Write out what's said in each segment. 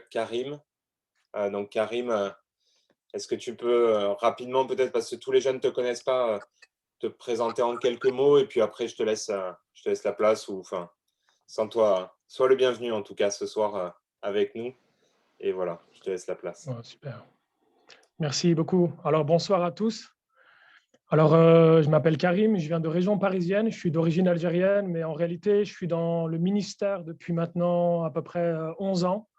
Karim. Donc Karim, est-ce que tu peux, rapidement peut-être, parce que tous les jeunes ne te connaissent pas, te présenter en quelques mots et puis après je te laisse la place ou enfin, sans toi, sois le bienvenu en tout cas ce soir, avec nous et voilà, je te laisse la place. Ouais, super. Merci beaucoup. Alors, bonsoir à tous. Alors, je m'appelle Karim, je viens de région parisienne, je suis d'origine algérienne, mais en réalité, je suis dans le ministère depuis maintenant à peu près 11 ans.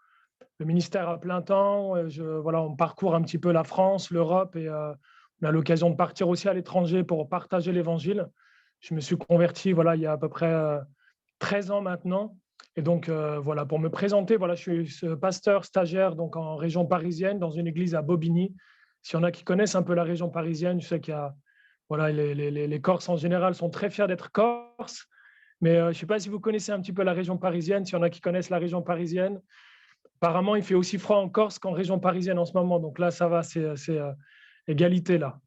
Le ministère à plein temps, voilà, on parcourt un petit peu la France, l'Europe et on a l'occasion de partir aussi à l'étranger pour partager l'évangile. Je me suis converti voilà, il y a à peu près 13 ans maintenant. Et donc, voilà, pour me présenter, voilà, je suis ce pasteur stagiaire donc en région parisienne, dans une église à Bobigny. S'il y en a qui connaissent un peu la région parisienne, je sais qu'il y a, voilà, les Corses en général sont très fiers d'être Corses. Mais je ne sais pas si vous connaissez un petit peu la région parisienne, s'il y en a qui connaissent la région parisienne. Apparemment, il fait aussi froid en Corse qu'en région parisienne en ce moment. Donc là, ça va, c'est égalité là.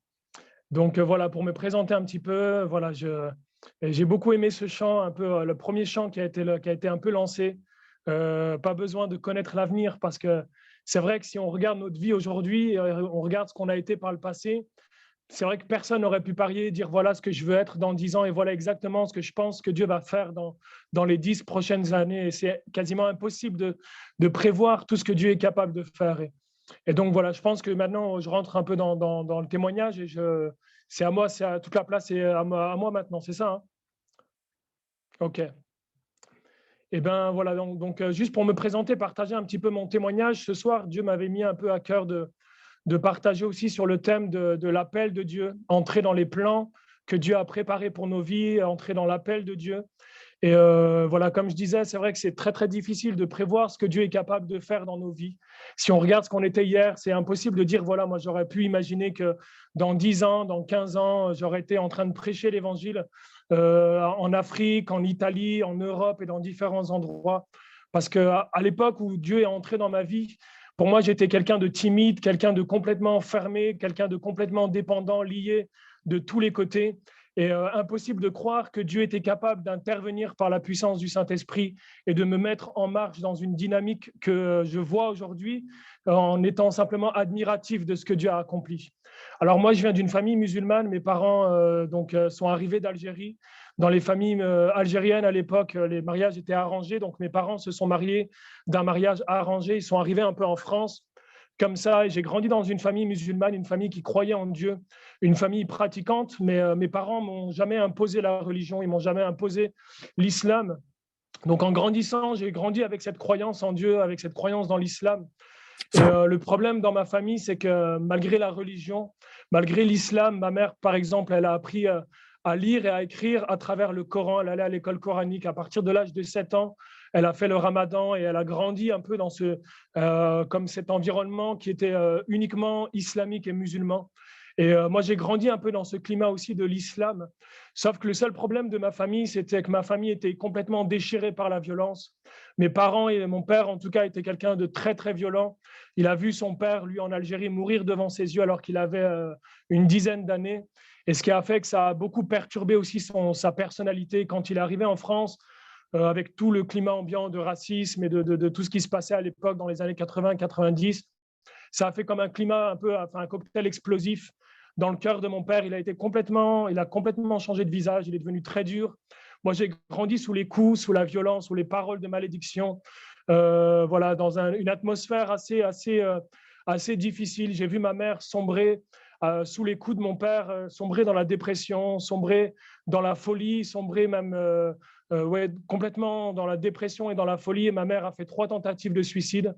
Donc voilà, pour me présenter un petit peu, voilà, j'ai beaucoup aimé ce chant, un peu le premier chant qui a été un peu lancé. Pas besoin de connaître l'avenir parce que c'est vrai que si on regarde notre vie aujourd'hui, on regarde ce qu'on a été par le passé, c'est vrai que personne n'aurait pu parier, dire voilà ce que je veux être dans 10 ans et voilà exactement ce que je pense que Dieu va faire dans les 10 prochaines années. Et c'est quasiment impossible de prévoir tout ce que Dieu est capable de faire. Et donc voilà, je pense que maintenant, je rentre un peu dans le témoignage et c'est à moi, toute la place est à moi maintenant, c'est ça, hein? OK. Et ben voilà, donc, juste pour me présenter, partager un petit peu mon témoignage, ce soir, Dieu m'avait mis un peu à cœur de partager aussi sur le thème de l'appel de Dieu, entrer dans les plans que Dieu a préparés pour nos vies, entrer dans l'appel de Dieu. Et voilà, comme je disais, c'est vrai que c'est très, très difficile de prévoir ce que Dieu est capable de faire dans nos vies. Si on regarde ce qu'on était hier, c'est impossible de dire, voilà, moi j'aurais pu imaginer que dans 10 ans, dans 15 ans, j'aurais été en train de prêcher l'Évangile en Afrique, en Italie, en Europe et dans différents endroits. Parce qu'à l'époque où Dieu est entré dans ma vie, pour moi, j'étais quelqu'un de timide, quelqu'un de complètement fermé, quelqu'un de complètement dépendant, lié de tous les côtés. Et impossible de croire que Dieu était capable d'intervenir par la puissance du Saint-Esprit et de me mettre en marche dans une dynamique que je vois aujourd'hui en étant simplement admiratif de ce que Dieu a accompli. Alors moi, je viens d'une famille musulmane. Mes parents sont arrivés d'Algérie. Dans les familles algériennes à l'époque, les mariages étaient arrangés. Donc mes parents se sont mariés d'un mariage arrangé. Ils sont arrivés un peu en France comme ça. Et j'ai grandi dans une famille musulmane, une famille qui croyait en Dieu, une famille pratiquante. Mais mes parents m'ont jamais imposé la religion, ils m'ont jamais imposé l'islam. Donc en grandissant, j'ai grandi avec cette croyance en Dieu, avec cette croyance dans l'islam. Et le problème dans ma famille, c'est que malgré la religion, malgré l'islam, ma mère, par exemple, elle a appris à lire et à écrire à travers le Coran. Elle allait à l'école coranique. À partir de l'âge de 7 ans, elle a fait le ramadan et elle a grandi un peu dans comme cet environnement qui était uniquement islamique et musulman. Et moi, j'ai grandi un peu dans ce climat aussi de l'islam. Sauf que le seul problème de ma famille, c'était que ma famille était complètement déchirée par la violence. Mes parents et mon père, en tout cas, étaient quelqu'un de très, très violent. Il a vu son père, lui, en Algérie, mourir devant ses yeux alors qu'il avait une dizaine d'années. Et ce qui a fait que ça a beaucoup perturbé aussi sa personnalité. Quand il est arrivé en France, avec tout le climat ambiant de racisme et de tout ce qui se passait à l'époque dans les années 80-90, ça a fait comme un climat un peu, enfin, un cocktail explosif dans le cœur de mon père. Il a complètement changé de visage. Il est devenu très dur. Moi, j'ai grandi sous les coups, sous la violence, sous les paroles de malédiction. Voilà, dans une atmosphère assez difficile. J'ai vu ma mère sombrer sous les coups de mon père, sombrer dans la dépression, sombrer dans la folie, sombrer même ouais, complètement dans la dépression et dans la folie. Et ma mère a fait 3 tentatives de suicide.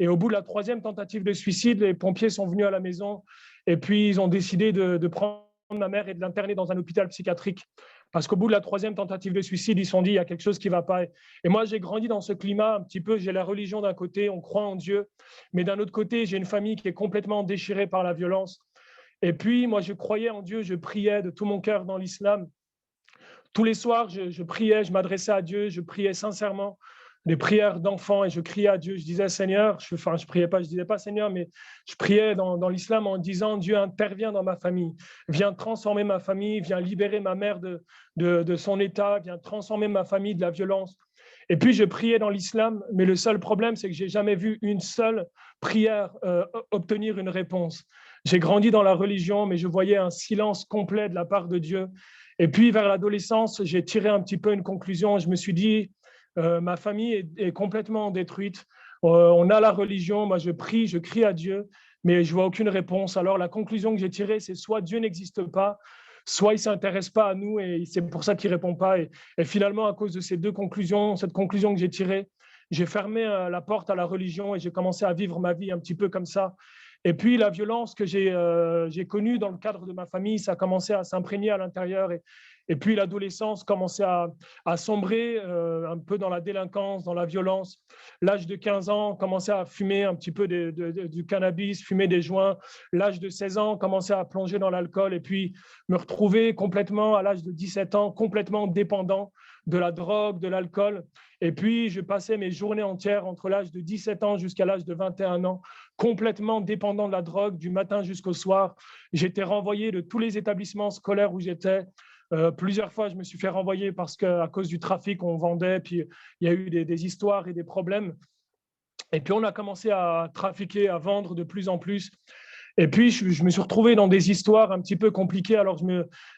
Et au bout de la troisième tentative de suicide, les pompiers sont venus à la maison et puis ils ont décidé de prendre ma mère et de l'interner dans un hôpital psychiatrique. Parce qu'au bout de la troisième tentative de suicide, ils se sont dit, il y a quelque chose qui ne va pas. Et moi, j'ai grandi dans ce climat un petit peu, j'ai la religion d'un côté, on croit en Dieu, mais d'un autre côté, j'ai une famille qui est complètement déchirée par la violence. Et puis, moi, je croyais en Dieu, je priais de tout mon cœur dans l'islam. Tous les soirs, je priais, je m'adressais à Dieu, je priais sincèrement des prières d'enfant et je criais à Dieu. Je disais, Seigneur, je priais pas, je disais pas Seigneur, mais je priais dans l'islam en disant, Dieu intervient dans ma famille, viens transformer ma famille, viens libérer ma mère de son état, viens transformer ma famille de la violence. Et puis, je priais dans l'islam, mais le seul problème, c'est que j'ai jamais vu une seule prière obtenir une réponse. J'ai grandi dans la religion, mais je voyais un silence complet de la part de Dieu. Et puis, vers l'adolescence, j'ai tiré un petit peu une conclusion. Je me suis dit, ma famille est complètement détruite. On a la religion, moi je prie, je crie à Dieu, mais je vois aucune réponse. Alors, la conclusion que j'ai tirée, c'est soit Dieu n'existe pas, soit il ne s'intéresse pas à nous et c'est pour ça qu'il ne répond pas. Et finalement, à cause de ces deux conclusions, cette conclusion que j'ai tirée, j'ai fermé la porte à la religion et j'ai commencé à vivre ma vie un petit peu comme ça. Et puis, la violence que j'ai connue dans le cadre de ma famille, ça a commencé à s'imprégner à l'intérieur. Et puis, l'adolescence commençait à sombrer un peu dans la délinquance, dans la violence. L'âge de 15 ans, commençait à fumer un petit peu du cannabis, fumer des joints. L'âge de 16 ans, commençait à plonger dans l'alcool. Et puis, me retrouver complètement, à l'âge de 17 ans, complètement dépendant de la drogue, de l'alcool. Et puis, je passais mes journées entières entre l'âge de 17 ans jusqu'à l'âge de 21 ans, complètement dépendant de la drogue, du matin jusqu'au soir. J'étais renvoyé de tous les établissements scolaires où j'étais. Plusieurs fois, je me suis fait renvoyer parce qu'à cause du trafic, on vendait, puis il y a eu des histoires et des problèmes. Et puis, on a commencé à trafiquer, à vendre de plus en plus. Et puis, je me suis retrouvé dans des histoires un petit peu compliquées. Alors,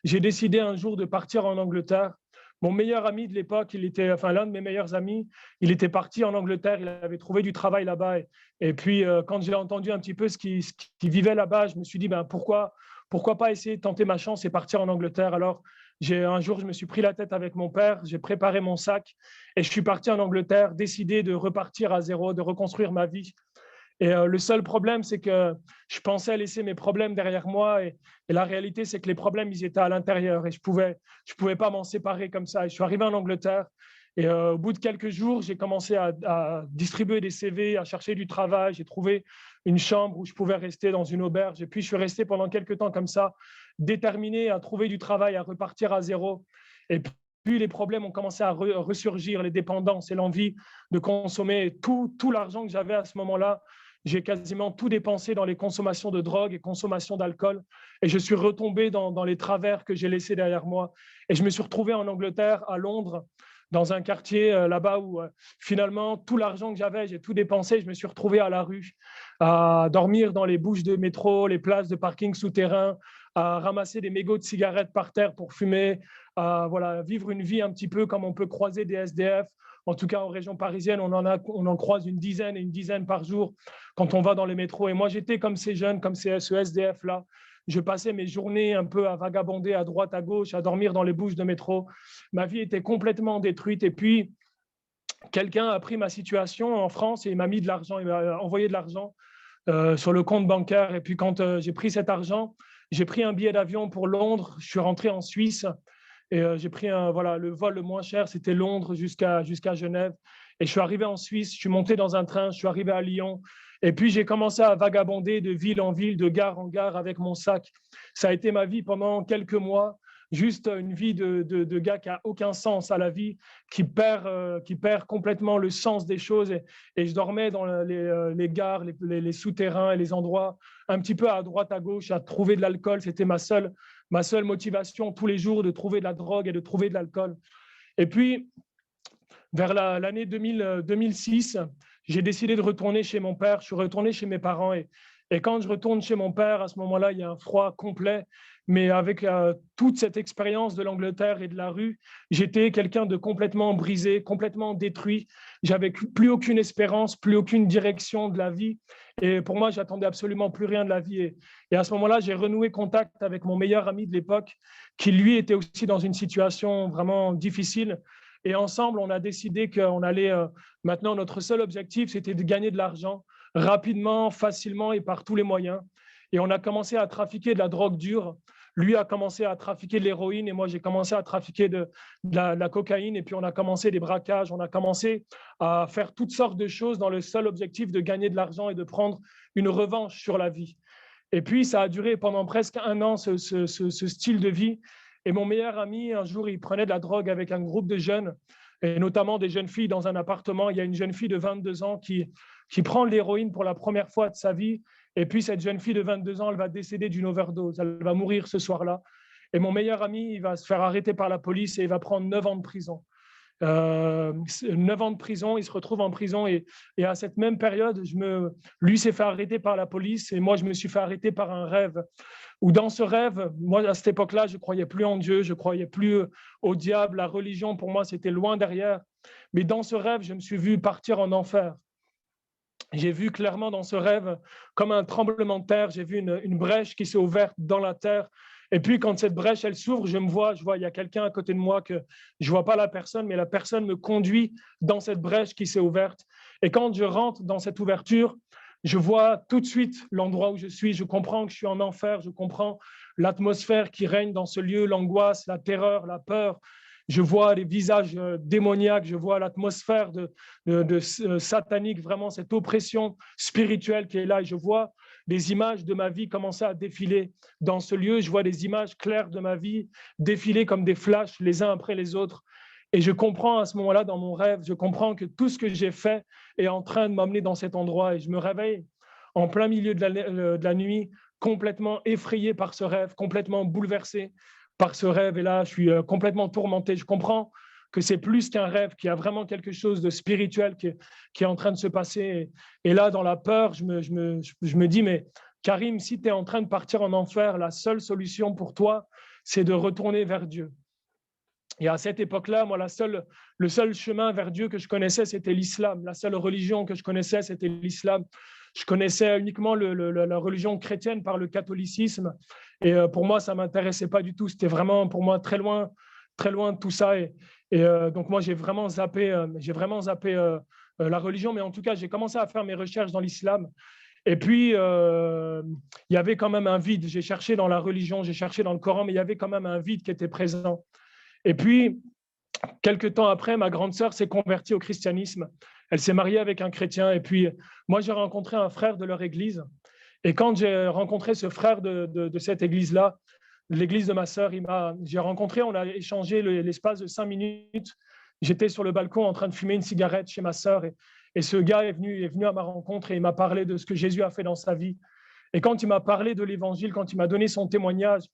j'ai décidé un jour de partir en Angleterre. Mon meilleur ami de l'époque, enfin, l'un de mes meilleurs amis, il était parti en Angleterre, il avait trouvé du travail là-bas. Et puis, quand j'ai entendu un petit peu ce qui vivait là-bas, je me suis dit, ben, pourquoi pas essayer de tenter ma chance et partir en Angleterre. Alors, un jour, je me suis pris la tête avec mon père, j'ai préparé mon sac et je suis parti en Angleterre, décidé de repartir à zéro, de reconstruire ma vie. Et le seul problème, c'est que je pensais laisser mes problèmes derrière moi. Et la réalité, c'est que les problèmes, ils étaient à l'intérieur. Et je pouvais pas m'en séparer comme ça. Et je suis arrivé en Angleterre. Et au bout de quelques jours, j'ai commencé à distribuer des CV, à chercher du travail. J'ai trouvé une chambre où je pouvais rester dans une auberge. Et puis, je suis resté pendant quelques temps comme ça, déterminé à trouver du travail, à repartir à zéro. Et puis, les problèmes ont commencé à ressurgir, les dépendances et l'envie de consommer. Tout l'argent que j'avais à ce moment-là, j'ai quasiment tout dépensé dans les consommations de drogue et consommation d'alcool. Et je suis retombé dans les travers que j'ai laissés derrière moi. Et je me suis retrouvé en Angleterre, à Londres, dans un quartier là-bas où finalement tout l'argent que j'avais, j'ai tout dépensé. Je me suis retrouvé à la rue, à dormir dans les bouches de métro, les places de parking souterrains, à ramasser des mégots de cigarettes par terre pour fumer, à voilà, vivre une vie un petit peu comme on peut croiser des SDF. En tout cas, en région parisienne, on en croise une dizaine par jour quand on va dans les métros. Et moi, j'étais comme ces jeunes, comme ce SDF-là. Je passais mes journées un peu à vagabonder à droite, à gauche, à dormir dans les bouches de métro. Ma vie était complètement détruite. Et puis, quelqu'un a pris ma situation en France et il m'a mis de l'argent, il m'a envoyé de l'argent sur le compte bancaire. Et puis, quand j'ai pris cet argent, j'ai pris un billet d'avion pour Londres. Je suis rentré en Suisse. Et j'ai pris le vol le moins cher, c'était Londres jusqu'à Genève. Et je suis arrivé en Suisse, je suis monté dans un train, je suis arrivé à Lyon. Et puis, j'ai commencé à vagabonder de ville en ville, de gare en gare avec mon sac. Ça a été ma vie pendant quelques mois, juste une vie de gars qui n'a aucun sens à la vie, qui perd complètement le sens des choses. Et je dormais dans les gares, les souterrains et les endroits un petit peu à droite, à gauche, à trouver de l'alcool. C'était ma seule motivation tous les jours, de trouver de la drogue et de trouver de l'alcool. Et puis, vers l'année 2006, j'ai décidé de retourner chez mon père. Je suis retourné chez mes parents. Et quand je retourne chez mon père, à ce moment-là, il y a un froid complet. Mais avec toute cette expérience de l'Angleterre et de la rue, j'étais quelqu'un de complètement brisé, complètement détruit. J'avais plus aucune espérance, plus aucune direction de la vie. Et pour moi, j'attendais absolument plus rien de la vie. Et à ce moment-là, j'ai renoué contact avec mon meilleur ami de l'époque, qui lui était aussi dans une situation vraiment difficile. Et ensemble, on a décidé qu'on allait, maintenant, notre seul objectif, c'était de gagner de l'argent rapidement, facilement et par tous les moyens. Et on a commencé à trafiquer de la drogue dure. Lui a commencé à trafiquer de l'héroïne et moi, j'ai commencé à trafiquer de la cocaïne. Et puis, on a commencé des braquages. On a commencé à faire toutes sortes de choses dans le seul objectif de gagner de l'argent et de prendre une revanche sur la vie. Et puis, ça a duré pendant presque un an, ce style de vie. Et mon meilleur ami, un jour, il prenait de la drogue avec un groupe de jeunes, et notamment des jeunes filles dans un appartement. Il y a une jeune fille de 22 ans qui prend de l'héroïne pour la première fois de sa vie. Et puis, cette jeune fille de 22 ans, elle va décéder d'une overdose. Elle va mourir ce soir-là. Et mon meilleur ami, il va se faire arrêter par la police et il va prendre 9 ans de prison. 9 ans de prison, il se retrouve en prison et à cette même période, lui s'est fait arrêter par la police et moi, je me suis fait arrêter par un rêve. Où dans ce rêve, moi, à cette époque-là, je ne croyais plus en Dieu, je ne croyais plus au diable, la religion, pour moi, c'était loin derrière. Mais dans ce rêve, je me suis vu partir en enfer. J'ai vu clairement dans ce rêve, comme un tremblement de terre, j'ai vu une brèche qui s'est ouverte dans la terre. Et puis, quand cette brèche, elle s'ouvre, je vois, il y a quelqu'un à côté de moi que je ne vois pas la personne, mais la personne me conduit dans cette brèche qui s'est ouverte. Et quand je rentre dans cette ouverture, je vois tout de suite l'endroit où je suis. Je comprends que je suis en enfer. Je comprends l'atmosphère qui règne dans ce lieu, l'angoisse, la terreur, la peur. Je vois les visages démoniaques, je vois l'atmosphère satanique, vraiment cette oppression spirituelle qui est là. Et je vois les images de ma vie commencer à défiler dans ce lieu. Je vois des images claires de ma vie défiler comme des flashs les uns après les autres. Et je comprends à ce moment-là, dans mon rêve, je comprends que tout ce que j'ai fait est en train de m'emmener dans cet endroit. Et je me réveille en plein milieu de la nuit, complètement effrayé par ce rêve, complètement bouleversé par ce rêve. Et là, je suis complètement tourmenté. Je comprends que c'est plus qu'un rêve, qu'il y a vraiment quelque chose de spirituel qui est en train de se passer. Et là, dans la peur, je me dis, mais Karim, si tu es en train de partir en enfer, la seule solution pour toi, c'est de retourner vers Dieu. Et à cette époque-là, moi, le seul chemin vers Dieu que je connaissais, c'était l'islam. La seule religion que je connaissais, c'était l'islam. Je connaissais uniquement la religion chrétienne par le catholicisme. Et pour moi, ça ne m'intéressait pas du tout. C'était vraiment, pour moi, très loin de tout ça. Donc, moi, j'ai vraiment zappé la religion. Mais en tout cas, j'ai commencé à faire mes recherches dans l'islam. Et puis, il y avait quand même un vide. J'ai cherché dans la religion, j'ai cherché dans le Coran, mais il y avait quand même un vide qui était présent. Et puis, quelques temps après, ma grande sœur s'est convertie au christianisme. Elle s'est mariée avec un chrétien. Et puis, moi, j'ai rencontré un frère de leur église. Et quand j'ai rencontré ce frère de cette église-là, l'église de ma sœur, j'ai rencontré, on a échangé l'espace de 5 minutes. J'étais sur le balcon en train de fumer une cigarette chez ma sœur. Et ce gars est venu à ma rencontre et il m'a parlé de ce que Jésus a fait dans sa vie. Et quand il m'a parlé de l'évangile, quand il m'a donné son témoignage,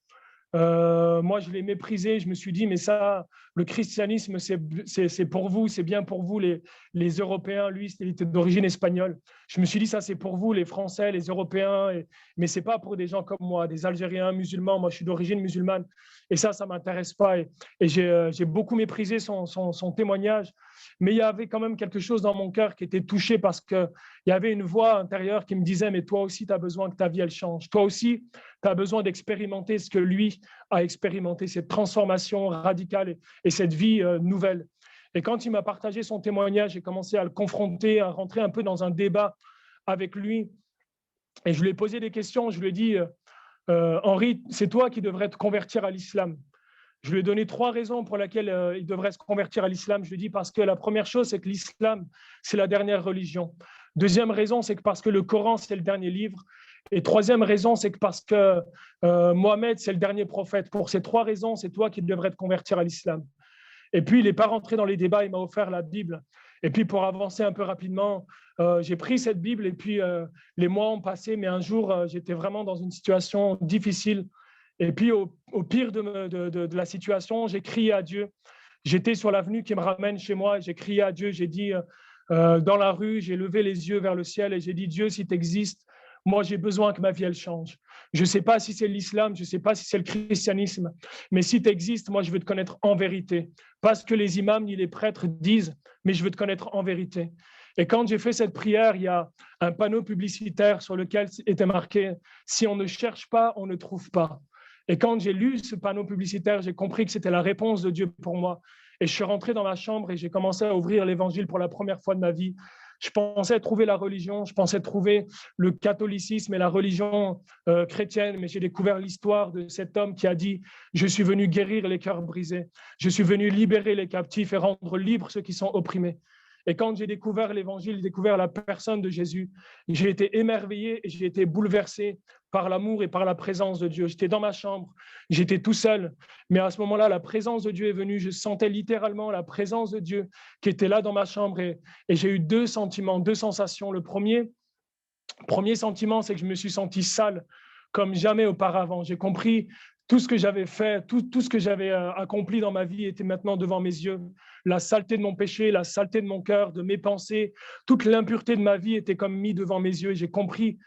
moi, je l'ai méprisé. Je me suis dit, mais ça, le christianisme, c'est pour vous, c'est bien pour vous, les Européens. Lui, il était d'origine espagnole. Je me suis dit, ça, c'est pour vous, les Français, les Européens. Mais ce n'est pas pour des gens comme moi, des Algériens musulmans. Moi, je suis d'origine musulmane. Et ça ne m'intéresse pas. Et j'ai beaucoup méprisé son témoignage. Mais il y avait quand même quelque chose dans mon cœur qui était touché parce qu'il y avait une voix intérieure qui me disait, mais toi aussi, tu as besoin que ta vie, elle change. Toi aussi, tu as besoin d'expérimenter ce que lui a expérimenté, cette transformation radicale et cette vie nouvelle. Et quand il m'a partagé son témoignage, j'ai commencé à le confronter, à rentrer un peu dans un débat avec lui. Et je lui ai posé des questions. Je lui ai dit, Henri, c'est toi qui devrais te convertir à l'islam. Je lui ai donné 3 raisons pour lesquelles il devrait se convertir à l'islam. Je lui ai dit parce que la première chose, c'est que l'islam, c'est la dernière religion. Deuxième raison, c'est que parce que le Coran, c'est le dernier livre. Et troisième raison, c'est que parce que Mohamed, c'est le dernier prophète. Pour ces 3 raisons, c'est toi qui devrais te convertir à l'islam. Et puis, il n'est pas rentré dans les débats, il m'a offert la Bible. Et puis, pour avancer un peu rapidement, j'ai pris cette Bible et puis les mois ont passé, mais un jour, j'étais vraiment dans une situation difficile. Et puis, au pire de la situation, j'ai crié à Dieu. J'étais sur l'avenue qui me ramène chez moi, j'ai crié à Dieu, j'ai dit dans la rue, j'ai levé les yeux vers le ciel et j'ai dit, Dieu, si tu existes, moi, j'ai besoin que ma vie, elle change. Je ne sais pas si c'est l'islam, je ne sais pas si c'est le christianisme, mais si tu existes, moi, je veux te connaître en vérité. Pas ce que les imams ni les prêtres disent, mais je veux te connaître en vérité. Et quand j'ai fait cette prière, il y a un panneau publicitaire sur lequel était marqué « Si on ne cherche pas, on ne trouve pas ». Et quand j'ai lu ce panneau publicitaire, j'ai compris que c'était la réponse de Dieu pour moi. Et je suis rentré dans ma chambre et j'ai commencé à ouvrir l'évangile pour la première fois de ma vie. Je pensais trouver la religion, je pensais trouver le catholicisme et la religion chrétienne, mais j'ai découvert l'histoire de cet homme qui a dit « Je suis venu guérir les cœurs brisés, je suis venu libérer les captifs et rendre libres ceux qui sont opprimés ». Et quand j'ai découvert l'évangile, découvert la personne de Jésus, j'ai été émerveillé et j'ai été bouleversé par l'amour et par la présence de Dieu. J'étais dans ma chambre, j'étais tout seul, mais à ce moment-là, la présence de Dieu est venue. Je sentais littéralement la présence de Dieu qui était là dans ma chambre et j'ai eu 2 sentiments, 2 sensations. Le premier sentiment, c'est que je me suis senti sale comme jamais auparavant. J'ai compris Tout ce que j'avais fait, tout ce que j'avais accompli dans ma vie était maintenant devant mes yeux. La saleté de mon péché, la saleté de mon cœur, de mes pensées, toute l'impureté de ma vie était comme mis devant mes yeux. J'ai compris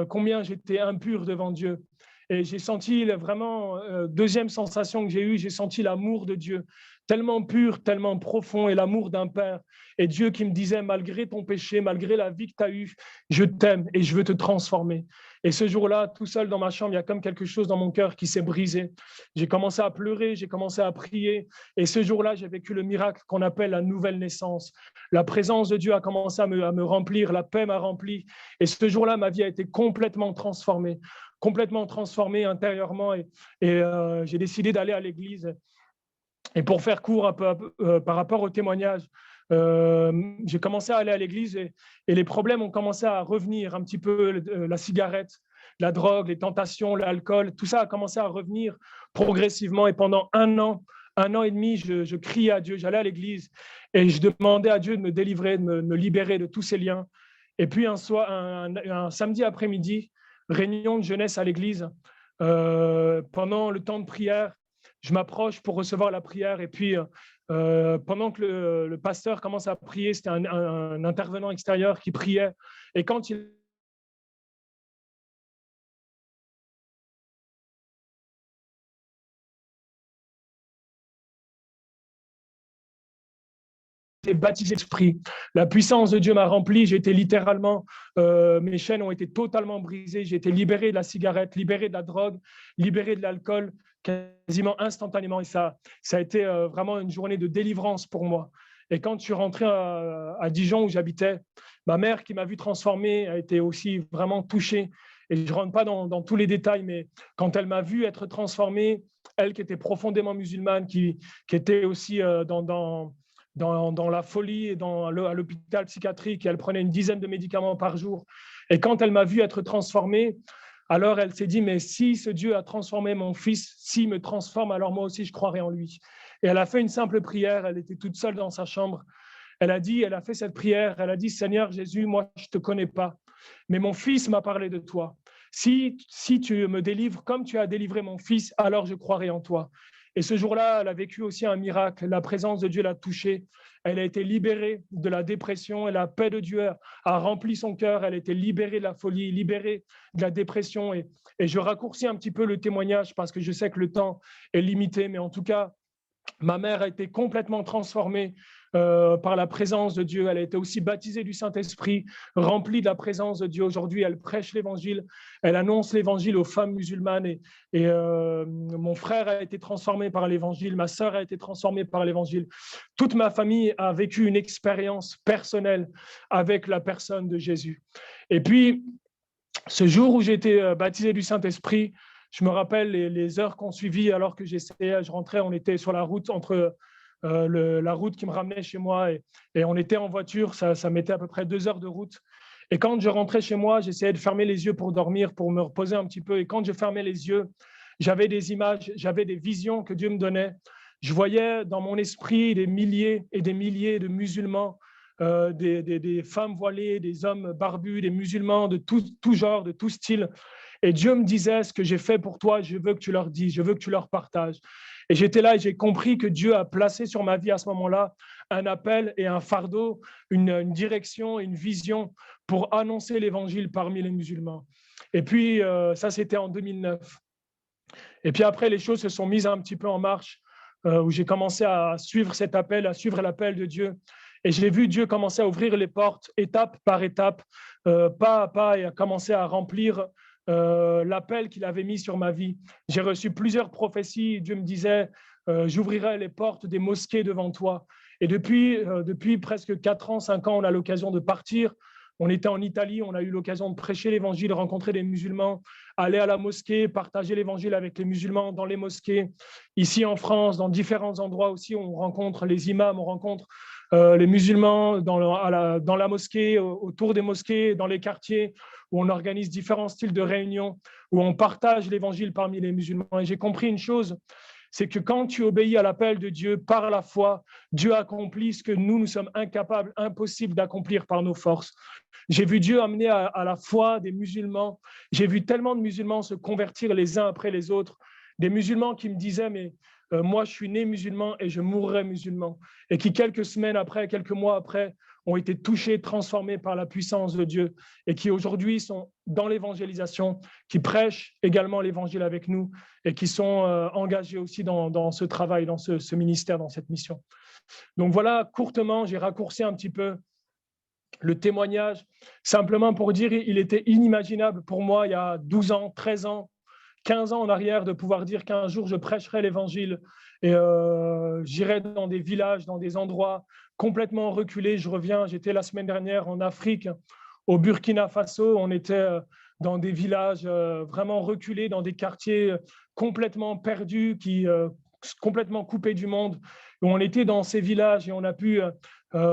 combien j'étais impur devant Dieu. Et j'ai senti vraiment, deuxième sensation que j'ai eue, j'ai senti l'amour de Dieu, tellement pur, tellement profond, et l'amour d'un père. Et Dieu qui me disait, malgré ton péché, malgré la vie que tu as eue, je t'aime et je veux te transformer. Et ce jour-là, tout seul dans ma chambre, il y a comme quelque chose dans mon cœur qui s'est brisé. J'ai commencé à pleurer, j'ai commencé à prier. Et ce jour-là, j'ai vécu le miracle qu'on appelle la nouvelle naissance. La présence de Dieu a commencé à me remplir, la paix m'a rempli. Et ce jour-là, ma vie a été complètement transformée intérieurement. Et j'ai décidé d'aller à l'église. Et pour faire court un peu, par rapport au témoignage, j'ai commencé à aller à l'église et les problèmes ont commencé à revenir un petit peu, la cigarette, la drogue, les tentations, l'alcool, tout ça a commencé à revenir progressivement. Et pendant un an et demi, je criais à Dieu, j'allais à l'église et je demandais à Dieu de me délivrer, de me libérer de tous ces liens. Et puis un samedi après-midi, réunion de jeunesse à l'église, pendant le temps de prière, je m'approche pour recevoir la prière et puis pendant que le pasteur commence à prier, c'était un intervenant extérieur qui priait. Et quand il été baptisé d'esprit, la puissance de Dieu m'a rempli. J'ai été littéralement, mes chaînes ont été totalement brisées. J'ai été libéré de la cigarette, libéré de la drogue, libéré de l'alcool, quasiment instantanément. Et ça a été vraiment une journée de délivrance pour moi. Et quand je suis rentré à Dijon où j'habitais, ma mère qui m'a vu transformé a été aussi vraiment touchée. Et je ne rentre pas dans tous les détails, mais quand elle m'a vu être transformée, elle qui était profondément musulmane, qui était aussi dans la folie et à l'hôpital psychiatrique, et elle prenait une dizaine de médicaments par jour. Et quand elle m'a vu être transformée, alors elle s'est dit, mais si ce Dieu a transformé mon fils, s'il me transforme, alors moi aussi je croirai en lui. Et elle a fait une simple prière, elle était toute seule dans sa chambre. Elle a fait cette prière, elle a dit, Seigneur Jésus, moi je ne te connais pas, mais mon fils m'a parlé de toi. Si tu me délivres comme tu as délivré mon fils, alors je croirai en toi. Et ce jour-là, elle a vécu aussi un miracle. La présence de Dieu l'a touchée. Elle a été libérée de la dépression et la paix de Dieu a rempli son cœur. Elle a été libérée de la folie, libérée de la dépression. Et je raccourcis un petit peu le témoignage parce que je sais que le temps est limité. Mais en tout cas, ma mère a été complètement transformée par la présence de Dieu. Elle a été aussi baptisée du Saint-Esprit, remplie de la présence de Dieu. Aujourd'hui, elle prêche l'Évangile, elle annonce l'Évangile aux femmes musulmanes. Et mon frère a été transformé par l'Évangile, ma sœur a été transformée par l'Évangile. Toute ma famille a vécu une expérience personnelle avec la personne de Jésus. Et puis, ce jour où j'ai été baptisé du Saint-Esprit, je me rappelle les heures qu'on suivit alors que j'essayais, je rentrais, on était sur la route entre la route qui me ramenait chez moi et on était en voiture, ça mettait à peu près 2 heures de route. Et quand je rentrais chez moi, j'essayais de fermer les yeux pour dormir, pour me reposer un petit peu. Et quand je fermais les yeux, j'avais des images, j'avais des visions que Dieu me donnait. Je voyais dans mon esprit des milliers et des milliers de musulmans, des femmes voilées, des hommes barbus, des musulmans de tout genre, de tout style. Et Dieu me disait, ce que j'ai fait pour toi, je veux que tu leur dises, je veux que tu leur partages. Et j'étais là et j'ai compris que Dieu a placé sur ma vie à ce moment-là un appel et un fardeau, une direction, une vision pour annoncer l'évangile parmi les musulmans. Et puis, ça, c'était en 2009. Et puis après, les choses se sont mises un petit peu en marche, où j'ai commencé à suivre cet appel, à suivre l'appel de Dieu. Et j'ai vu Dieu commencer à ouvrir les portes, étape par étape, pas à pas, et à commencer à remplir l'appel qu'il avait mis sur ma vie. J'ai reçu plusieurs prophéties. Dieu me disait, j'ouvrirai les portes des mosquées devant toi. Et depuis presque 4 ans, 5 ans, on a l'occasion de partir. On était en Italie, on a eu l'occasion de prêcher l'évangile, rencontrer des musulmans, aller à la mosquée, partager l'évangile avec les musulmans dans les mosquées. Ici en France, dans différents endroits aussi, on rencontre les imams, on rencontre les musulmans dans la mosquée, autour des mosquées, dans les quartiers, où on organise différents styles de réunions, où on partage l'évangile parmi les musulmans. Et j'ai compris une chose, c'est que quand tu obéis à l'appel de Dieu par la foi, Dieu accomplit ce que nous sommes incapables, impossibles d'accomplir par nos forces. J'ai vu Dieu amener à la foi des musulmans. J'ai vu tellement de musulmans se convertir les uns après les autres. des musulmans qui me disaient, mais moi, je suis né musulman et je mourrai musulman. Et qui, quelques semaines après, quelques mois après, ont été touchés, transformés par la puissance de Dieu et qui aujourd'hui sont dans l'évangélisation, qui prêchent également l'évangile avec nous et qui sont engagés aussi dans ce travail, dans ce ministère, dans cette mission. Donc voilà, courtement, j'ai raccourci un petit peu le témoignage, simplement pour dire il était inimaginable pour moi, il y a 12 ans, 13 ans, 15 ans en arrière, de pouvoir dire qu'un jour je prêcherai l'évangile et j'irai dans des villages, dans des endroits complètement reculés. J'étais la semaine dernière en Afrique, au Burkina Faso, on était dans des villages vraiment reculés, dans des quartiers complètement perdus, complètement coupés du monde. Et on était dans ces villages et on a pu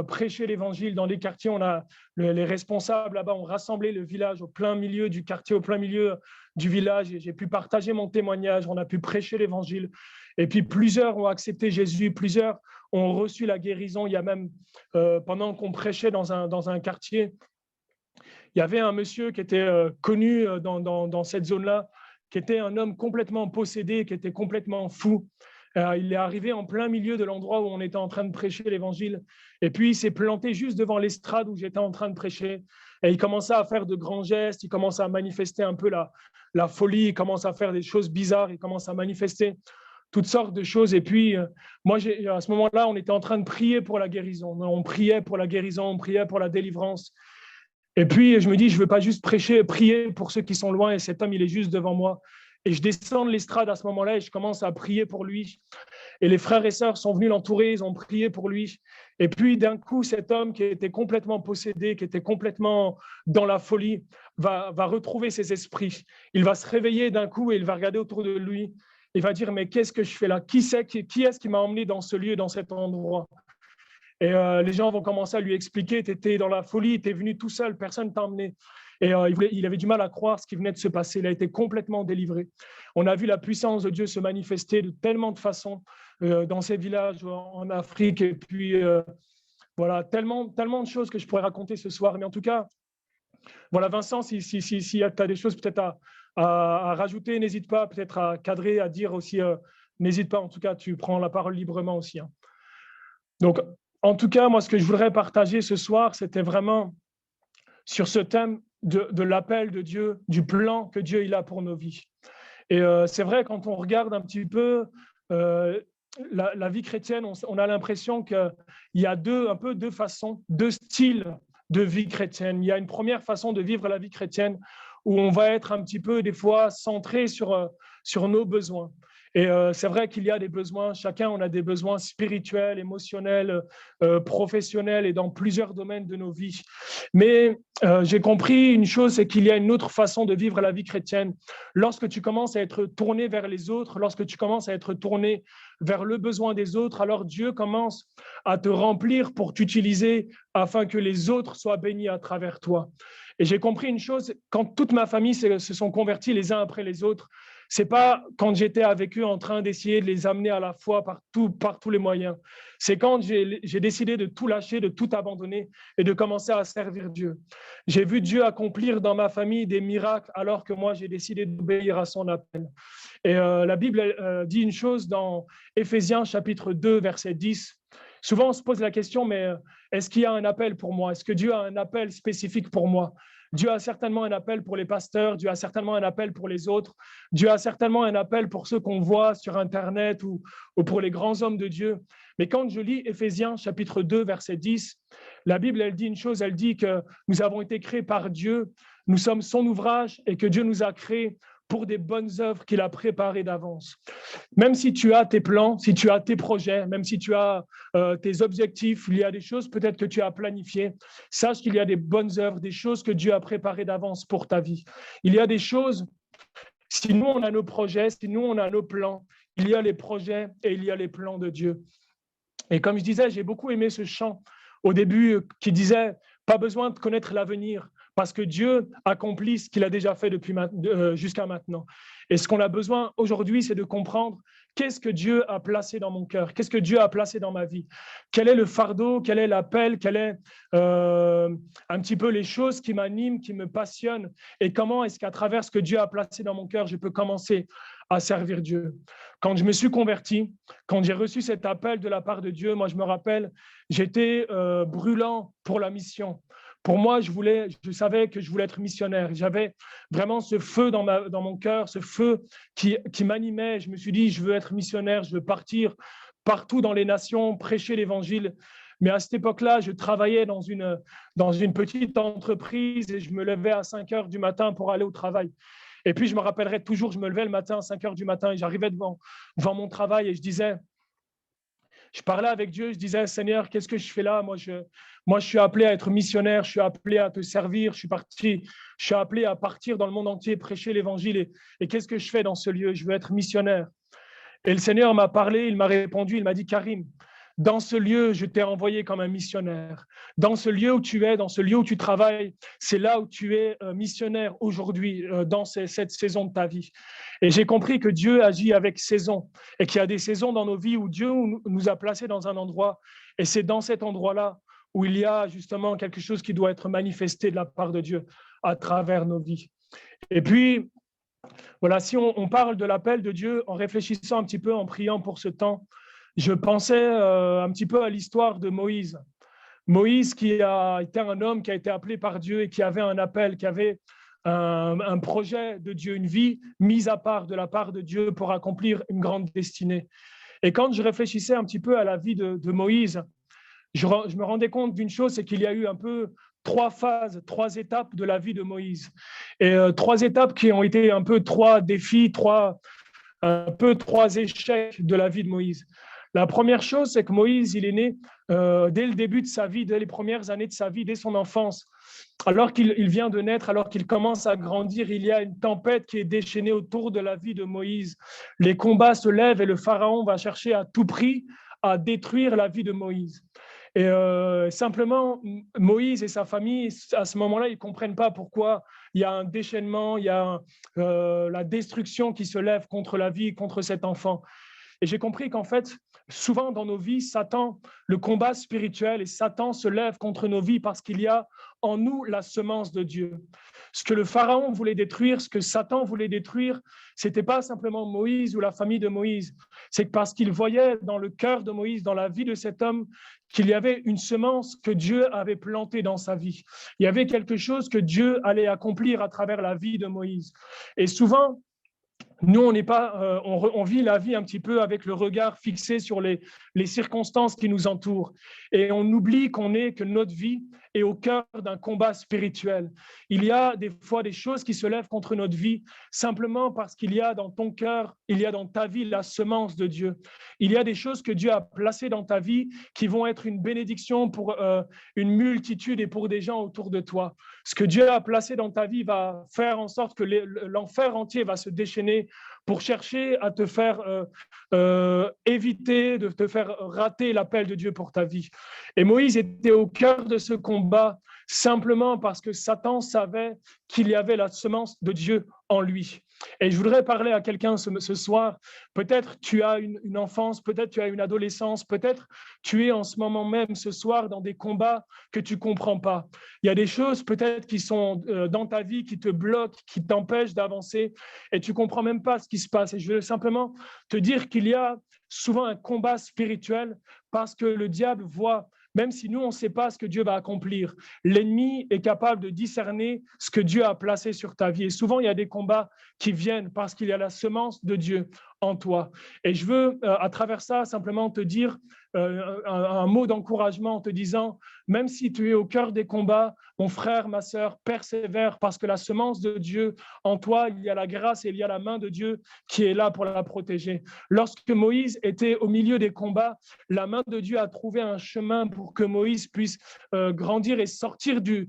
prêcher l'évangile dans les quartiers. Les responsables là-bas ont rassemblé le village au plein milieu du quartier, au plein milieu du village, et j'ai pu partager mon témoignage, on a pu prêcher l'évangile. Et puis plusieurs ont accepté Jésus, plusieurs ont reçu la guérison. Il y a même, pendant qu'on prêchait dans un quartier, il y avait un monsieur qui était connu dans cette zone-là, qui était un homme complètement possédé, qui était complètement fou. Il est arrivé en plein milieu de l'endroit où on était en train de prêcher l'évangile. Et puis, il s'est planté juste devant l'estrade où j'étais en train de prêcher. Et il commençait à faire de grands gestes, il commençait à manifester un peu la folie, il commence à faire des choses bizarres, il commence à manifester toutes sortes de choses. Et puis, moi, à ce moment-là, on était en train de prier pour la guérison. On priait pour la guérison, on priait pour la délivrance. Et puis, je me dis, je ne veux pas juste prier pour ceux qui sont loin, et cet homme, il est juste devant moi. Et je descends de l'estrade à ce moment-là et je commence à prier pour lui. Et les frères et sœurs sont venus l'entourer, ils ont prié pour lui. Et puis, d'un coup, cet homme qui était complètement possédé, qui était complètement dans la folie, va retrouver ses esprits. Il va se réveiller d'un coup et il va regarder autour de lui. Il va dire, mais qu'est-ce que je fais là? Qui est-ce qui m'a emmené dans ce lieu, dans cet endroit? Et les gens vont commencer à lui expliquer, tu étais dans la folie, tu es venu tout seul, personne ne t'a emmené. Et il avait du mal à croire ce qui venait de se passer. Il a été complètement délivré. On a vu la puissance de Dieu se manifester de tellement de façons dans ces villages en Afrique. Et puis, voilà, tellement de choses que je pourrais raconter ce soir. Mais en tout cas, voilà, Vincent, si tu as des choses peut-être à rajouter, n'hésite pas, peut-être à cadrer, à dire aussi, n'hésite pas. En tout cas, tu prends la parole librement aussi. Hein. Donc, en tout cas, moi, ce que je voudrais partager ce soir, c'était vraiment sur ce thème de l'appel de Dieu, du plan que Dieu il a pour nos vies. Et c'est vrai, quand on regarde un petit peu la vie chrétienne, on a l'impression qu'il y a un peu deux façons, deux styles de vie chrétienne. Il y a une première façon de vivre la vie chrétienne où on va être un petit peu, des fois, centré sur nos besoins. Et c'est vrai qu'il y a des besoins, chacun on a des besoins spirituels, émotionnels, professionnels et dans plusieurs domaines de nos vies. Mais j'ai compris une chose, c'est qu'il y a une autre façon de vivre la vie chrétienne. Lorsque tu commences à être tourné vers les autres, lorsque tu commences à être tourné vers le besoin des autres, alors Dieu commence à te remplir pour t'utiliser afin que les autres soient bénis à travers toi. Et j'ai compris une chose, quand toute ma famille se sont convertis les uns après les autres, c'est pas quand j'étais avec eux en train d'essayer de les amener à la foi par tous les moyens. C'est quand j'ai décidé de tout lâcher, de tout abandonner et de commencer à servir Dieu. J'ai vu Dieu accomplir dans ma famille des miracles alors que moi, j'ai décidé d'obéir à son appel. Et la Bible dit une chose dans Éphésiens chapitre 2, verset 10. Souvent, on se pose la question, mais est-ce qu'il y a un appel pour moi? Est-ce que Dieu a un appel spécifique pour moi? Dieu a certainement un appel pour les pasteurs, Dieu a certainement un appel pour les autres, Dieu a certainement un appel pour ceux qu'on voit sur Internet ou pour les grands hommes de Dieu. Mais quand je lis Éphésiens chapitre 2, verset 10, la Bible, elle dit une chose, elle dit que nous avons été créés par Dieu, nous sommes son ouvrage et que Dieu nous a créés pour des bonnes œuvres qu'il a préparées d'avance. Même si tu as tes plans, si tu as tes projets, même si tu as tes objectifs, il y a des choses peut-être que tu as planifiées, sache qu'il y a des bonnes œuvres, des choses que Dieu a préparées d'avance pour ta vie. Il y a des choses, si nous on a nos projets, si nous on a nos plans, il y a les projets et il y a les plans de Dieu. Et comme je disais, j'ai beaucoup aimé ce chant au début qui disait « Pas besoin de connaître l'avenir, parce que Dieu accomplit ce qu'il a déjà fait jusqu'à maintenant. Et ce qu'on a besoin aujourd'hui, c'est de comprendre qu'est-ce que Dieu a placé dans mon cœur, qu'est-ce que Dieu a placé dans ma vie, quel est le fardeau, quel est l'appel, quel est un petit peu les choses qui m'animent, qui me passionnent, et comment est-ce qu'à travers ce que Dieu a placé dans mon cœur, je peux commencer à servir Dieu. Quand je me suis converti, quand j'ai reçu cet appel de la part de Dieu, moi je me rappelle, j'étais brûlant pour la mission. Pour moi, je savais que je voulais être missionnaire. J'avais vraiment ce feu dans mon cœur, ce feu qui m'animait. Je me suis dit, je veux être missionnaire, je veux partir partout dans les nations, prêcher l'évangile. Mais à cette époque-là, je travaillais dans une petite entreprise et je me levais à 5 heures du matin pour aller au travail. Et puis, je me rappellerai toujours, je me levais le matin à 5 heures du matin et j'arrivais devant mon travail et je parlais avec Dieu, je disais, Seigneur, qu'est-ce que je fais là? Moi, je suis appelé à être missionnaire, je suis appelé à te servir, je suis appelé à partir dans le monde entier, prêcher l'évangile. Et qu'est-ce que je fais dans ce lieu? Je veux être missionnaire. Et le Seigneur m'a parlé, il m'a répondu, il m'a dit, Karim, dans ce lieu, je t'ai envoyé comme un missionnaire. Dans ce lieu où tu es, dans ce lieu où tu travailles, c'est là où tu es missionnaire aujourd'hui, dans cette saison de ta vie. Et j'ai compris que Dieu agit avec saison et qu'il y a des saisons dans nos vies où Dieu nous a placés dans un endroit. Et c'est dans cet endroit-là où il y a justement quelque chose qui doit être manifesté de la part de Dieu à travers nos vies. Et puis, voilà, si on parle de l'appel de Dieu en réfléchissant un petit peu, en priant pour ce temps, je pensais un petit peu à l'histoire de Moïse. Moïse qui a été un homme qui a été appelé par Dieu et qui avait un appel, qui avait un projet de Dieu, une vie mise à part de la part de Dieu pour accomplir une grande destinée. Et quand je réfléchissais un petit peu à la vie de Moïse, je me rendais compte d'une chose, c'est qu'il y a eu un peu 3 phases, 3 étapes de la vie de Moïse. Et 3 étapes qui ont été un peu 3 défis, 3 échecs de la vie de Moïse. La première chose, c'est que Moïse, il est né dès le début de sa vie, dès les premières années de sa vie, dès son enfance. Alors qu'il vient de naître, alors qu'il commence à grandir, il y a une tempête qui est déchaînée autour de la vie de Moïse. Les combats se lèvent et le Pharaon va chercher à tout prix à détruire la vie de Moïse. Et simplement, Moïse et sa famille, à ce moment-là, ils ne comprennent pas pourquoi il y a un déchaînement, il y a la destruction qui se lève contre la vie, contre cet enfant. Et j'ai compris qu'en fait, souvent dans nos vies, Satan, le combat spirituel, et Satan se lève contre nos vies parce qu'il y a en nous la semence de Dieu. Ce que le Pharaon voulait détruire, ce que Satan voulait détruire, ce n'était pas simplement Moïse ou la famille de Moïse. C'est parce qu'il voyait dans le cœur de Moïse, dans la vie de cet homme, qu'il y avait une semence que Dieu avait plantée dans sa vie. Il y avait quelque chose que Dieu allait accomplir à travers la vie de Moïse. Et souvent, nous, on vit la vie un petit peu avec le regard fixé sur les circonstances qui nous entourent. Et on oublie que notre vie est au cœur d'un combat spirituel. Il y a des fois des choses qui se lèvent contre notre vie simplement parce qu'il y a dans ton cœur, il y a dans ta vie la semence de Dieu. Il y a des choses que Dieu a placées dans ta vie qui vont être une bénédiction pour une multitude et pour des gens autour de toi. Ce que Dieu a placé dans ta vie va faire en sorte que l'enfer entier va se déchaîner pour chercher à te faire éviter, de te faire rater l'appel de Dieu pour ta vie. Et Moïse était au cœur de ce combat simplement parce que Satan savait qu'il y avait la semence de Dieu en lui. Et je voudrais parler à quelqu'un ce soir. Peut-être tu as une enfance, peut-être tu as une adolescence, peut-être tu es en ce moment même ce soir dans des combats que tu ne comprends pas. Il y a des choses peut-être qui sont dans ta vie, qui te bloquent, qui t'empêchent d'avancer et tu ne comprends même pas ce qui se passe. Et je veux simplement te dire qu'il y a souvent un combat spirituel parce que le diable voit. Même si nous, on ne sait pas ce que Dieu va accomplir, l'ennemi est capable de discerner ce que Dieu a placé sur ta vie. Et souvent, il y a des combats qui viennent parce qu'il y a la semence de Dieu en toi. Et je veux, à travers ça, simplement te dire un mot d'encouragement en te disant, même si tu es au cœur des combats, mon frère, ma sœur, persévère parce que la semence de Dieu en toi, il y a la grâce et il y a la main de Dieu qui est là pour la protéger. Lorsque Moïse était au milieu des combats, la main de Dieu a trouvé un chemin pour que Moïse puisse grandir et sortir du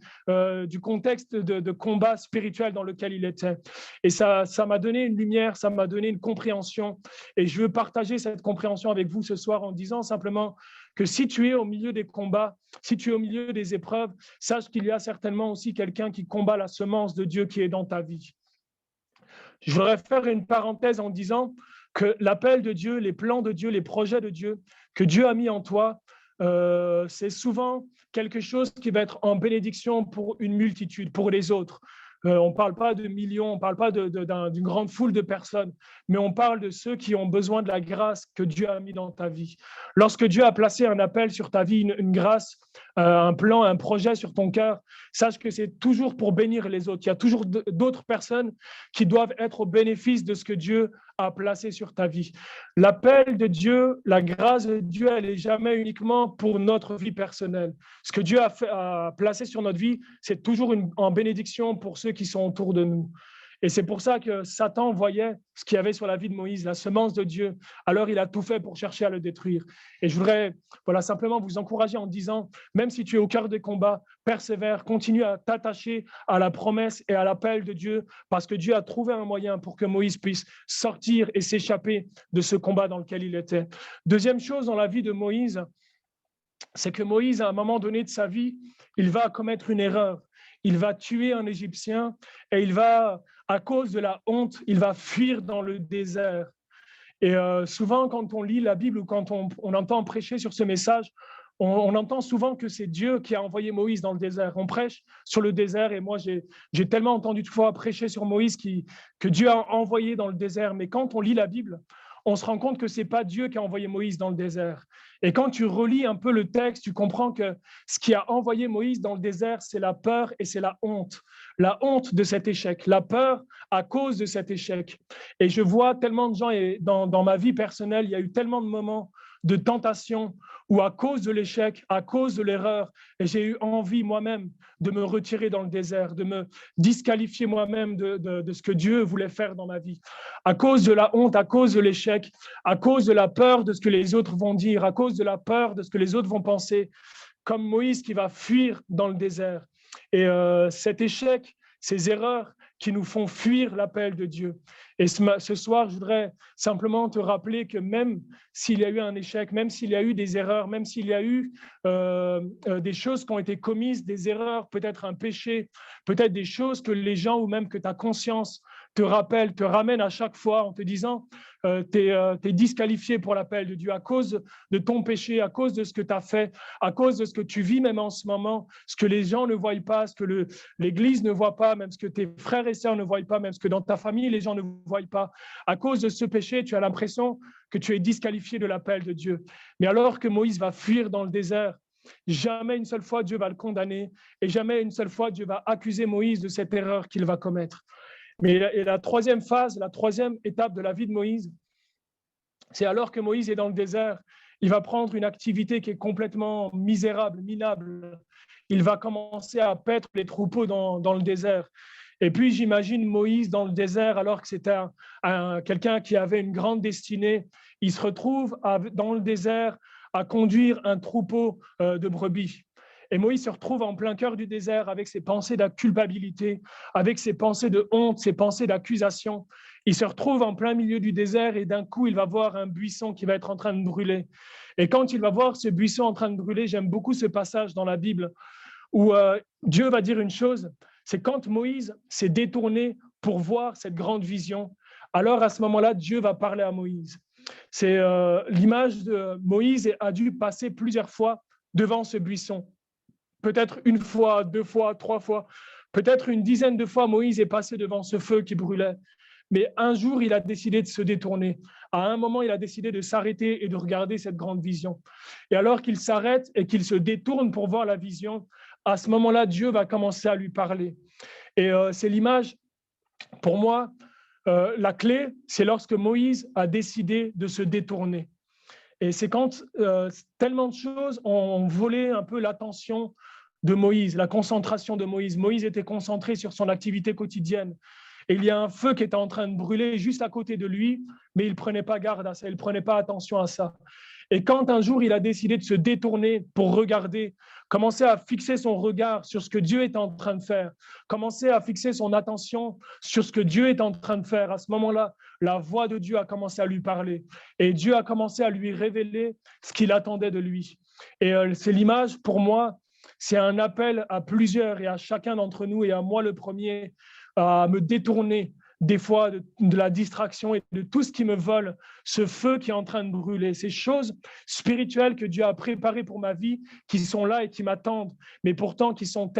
contexte de combat spirituel dans lequel il était. Et ça m'a donné une lumière, ça m'a donné une compréhension. Et je veux partager cette compréhension avec vous ce soir en disant simplement que si tu es au milieu des combats, si tu es au milieu des épreuves, sache qu'il y a certainement aussi quelqu'un qui combat la semence de Dieu qui est dans ta vie. Je voudrais faire une parenthèse en disant que l'appel de Dieu, les plans de Dieu, les projets de Dieu que Dieu a mis en toi, c'est souvent quelque chose qui va être en bénédiction pour une multitude, pour les autres. On ne parle pas de millions, on ne parle pas d'une grande foule de personnes, mais on parle de ceux qui ont besoin de la grâce que Dieu a mis dans ta vie. Lorsque Dieu a placé un appel sur ta vie, une grâce, un plan, un projet sur ton cœur, sache que c'est toujours pour bénir les autres. Il y a toujours d'autres personnes qui doivent être au bénéfice de ce que Dieu a placé sur ta vie. L'appel de Dieu, la grâce de Dieu, elle n'est jamais uniquement pour notre vie personnelle. Ce que Dieu a placé sur notre vie, c'est toujours en bénédiction pour ceux qui sont autour de nous. Et c'est pour ça que Satan voyait ce qu'il y avait sur la vie de Moïse, la semence de Dieu. Alors, il a tout fait pour chercher à le détruire. Et je voudrais simplement vous encourager en disant, même si tu es au cœur des combats, persévère, continue à t'attacher à la promesse et à l'appel de Dieu, parce que Dieu a trouvé un moyen pour que Moïse puisse sortir et s'échapper de ce combat dans lequel il était. Deuxième chose dans la vie de Moïse, c'est que Moïse, à un moment donné de sa vie, il va commettre une erreur. Il va tuer un Égyptien et il va, à cause de la honte, il va fuir dans le désert. Et souvent, quand on lit la Bible ou quand on entend prêcher sur ce message, on entend souvent que c'est Dieu qui a envoyé Moïse dans le désert. On prêche sur le désert et moi, j'ai tellement entendu de fois prêcher sur Moïse que Dieu a envoyé dans le désert. Mais quand on lit la Bible, on se rend compte que ce n'est pas Dieu qui a envoyé Moïse dans le désert. Et quand tu relis un peu le texte, tu comprends que ce qui a envoyé Moïse dans le désert, c'est la peur et c'est la honte. La honte de cet échec, la peur à cause de cet échec. Et je vois tellement de gens, et dans ma vie personnelle, il y a eu tellement de moments de tentation où à cause de l'échec, à cause de l'erreur, j'ai eu envie moi-même de me retirer dans le désert, de me disqualifier moi-même de ce que Dieu voulait faire dans ma vie. À cause de la honte, à cause de l'échec, à cause de la peur de ce que les autres vont dire, à cause de la peur de ce que les autres vont penser, comme Moïse qui va fuir dans le désert. Et cet échec, ces erreurs qui nous font fuir l'appel de Dieu. Et ce soir, je voudrais simplement te rappeler que même s'il y a eu un échec, même s'il y a eu des erreurs, même s'il y a eu des choses qui ont été commises, des erreurs, peut-être un péché, peut-être des choses que les gens ou même que ta conscience te rappelle, te ramène à chaque fois en te disant tu es disqualifié pour l'appel de Dieu à cause de ton péché, à cause de ce que tu as fait, à cause de ce que tu vis même en ce moment, ce que les gens ne voient pas, ce que l'Église ne voit pas, même ce que tes frères et sœurs ne voient pas, même ce que dans ta famille les gens ne voient pas. À cause de ce péché, tu as l'impression que tu es disqualifié de l'appel de Dieu. Mais alors que Moïse va fuir dans le désert, jamais une seule fois Dieu va le condamner et jamais une seule fois Dieu va accuser Moïse de cette erreur qu'il va commettre. Mais la troisième phase, la troisième étape de la vie de Moïse, c'est alors que Moïse est dans le désert, il va prendre une activité qui est complètement misérable, minable. Il va commencer à paître les troupeaux dans le désert. Et puis j'imagine Moïse dans le désert alors que c'était quelqu'un qui avait une grande destinée. Il se retrouve dans le désert à conduire un troupeau de brebis. Et Moïse se retrouve en plein cœur du désert avec ses pensées de culpabilité, avec ses pensées de honte, ses pensées d'accusation. Il se retrouve en plein milieu du désert et d'un coup, il va voir un buisson qui va être en train de brûler. Et quand il va voir ce buisson en train de brûler, j'aime beaucoup ce passage dans la Bible où Dieu va dire une chose, c'est quand Moïse s'est détourné pour voir cette grande vision, alors à ce moment-là, Dieu va parler à Moïse. C'est l'image de Moïse a dû passer plusieurs fois devant ce buisson. Peut-être une fois, 2 fois, 3 fois, peut-être une dizaine de fois, Moïse est passé devant ce feu qui brûlait. Mais un jour, il a décidé de se détourner. À un moment, il a décidé de s'arrêter et de regarder cette grande vision. Et alors qu'il s'arrête et qu'il se détourne pour voir la vision, à ce moment-là, Dieu va commencer à lui parler. Et c'est l'image, pour moi, la clé, c'est lorsque Moïse a décidé de se détourner. Et c'est quand tellement de choses ont volé un peu l'attention de Moïse, la concentration de Moïse. Moïse était concentré sur son activité quotidienne. Et il y a un feu qui était en train de brûler juste à côté de lui, mais il ne prenait pas garde à ça, il ne prenait pas attention à ça. Et quand un jour il a décidé de se détourner pour regarder, commencer à fixer son regard sur ce que Dieu est en train de faire, commencer à fixer son attention sur ce que Dieu est en train de faire, à ce moment-là, la voix de Dieu a commencé à lui parler et Dieu a commencé à lui révéler ce qu'il attendait de lui. Et c'est l'image, pour moi, c'est un appel à plusieurs et à chacun d'entre nous et à moi le premier à me détourner des fois de la distraction et de tout ce qui me vole, ce feu qui est en train de brûler, ces choses spirituelles que Dieu a préparées pour ma vie, qui sont là et qui m'attendent, mais pourtant qui sont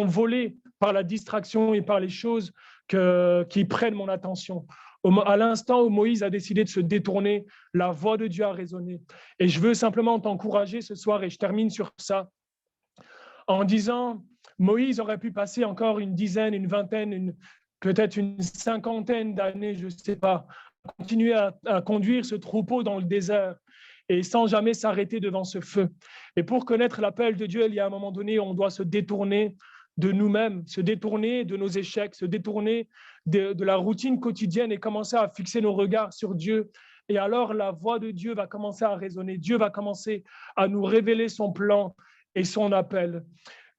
volées par la distraction et par les choses qui prennent mon attention. À l'instant où Moïse a décidé de se détourner, la voix de Dieu a résonné. Et je veux simplement t'encourager ce soir, et je termine sur ça, en disant, Moïse aurait pu passer encore une dizaine, une vingtaine, peut-être une cinquantaine d'années, je ne sais pas, continuer à conduire ce troupeau dans le désert et sans jamais s'arrêter devant ce feu. Et pour connaître l'appel de Dieu, il y a un moment donné, on doit se détourner de nous-mêmes, se détourner de nos échecs, se détourner de la routine quotidienne et commencer à fixer nos regards sur Dieu. Et alors, la voix de Dieu va commencer à résonner. Dieu va commencer à nous révéler son plan et son appel.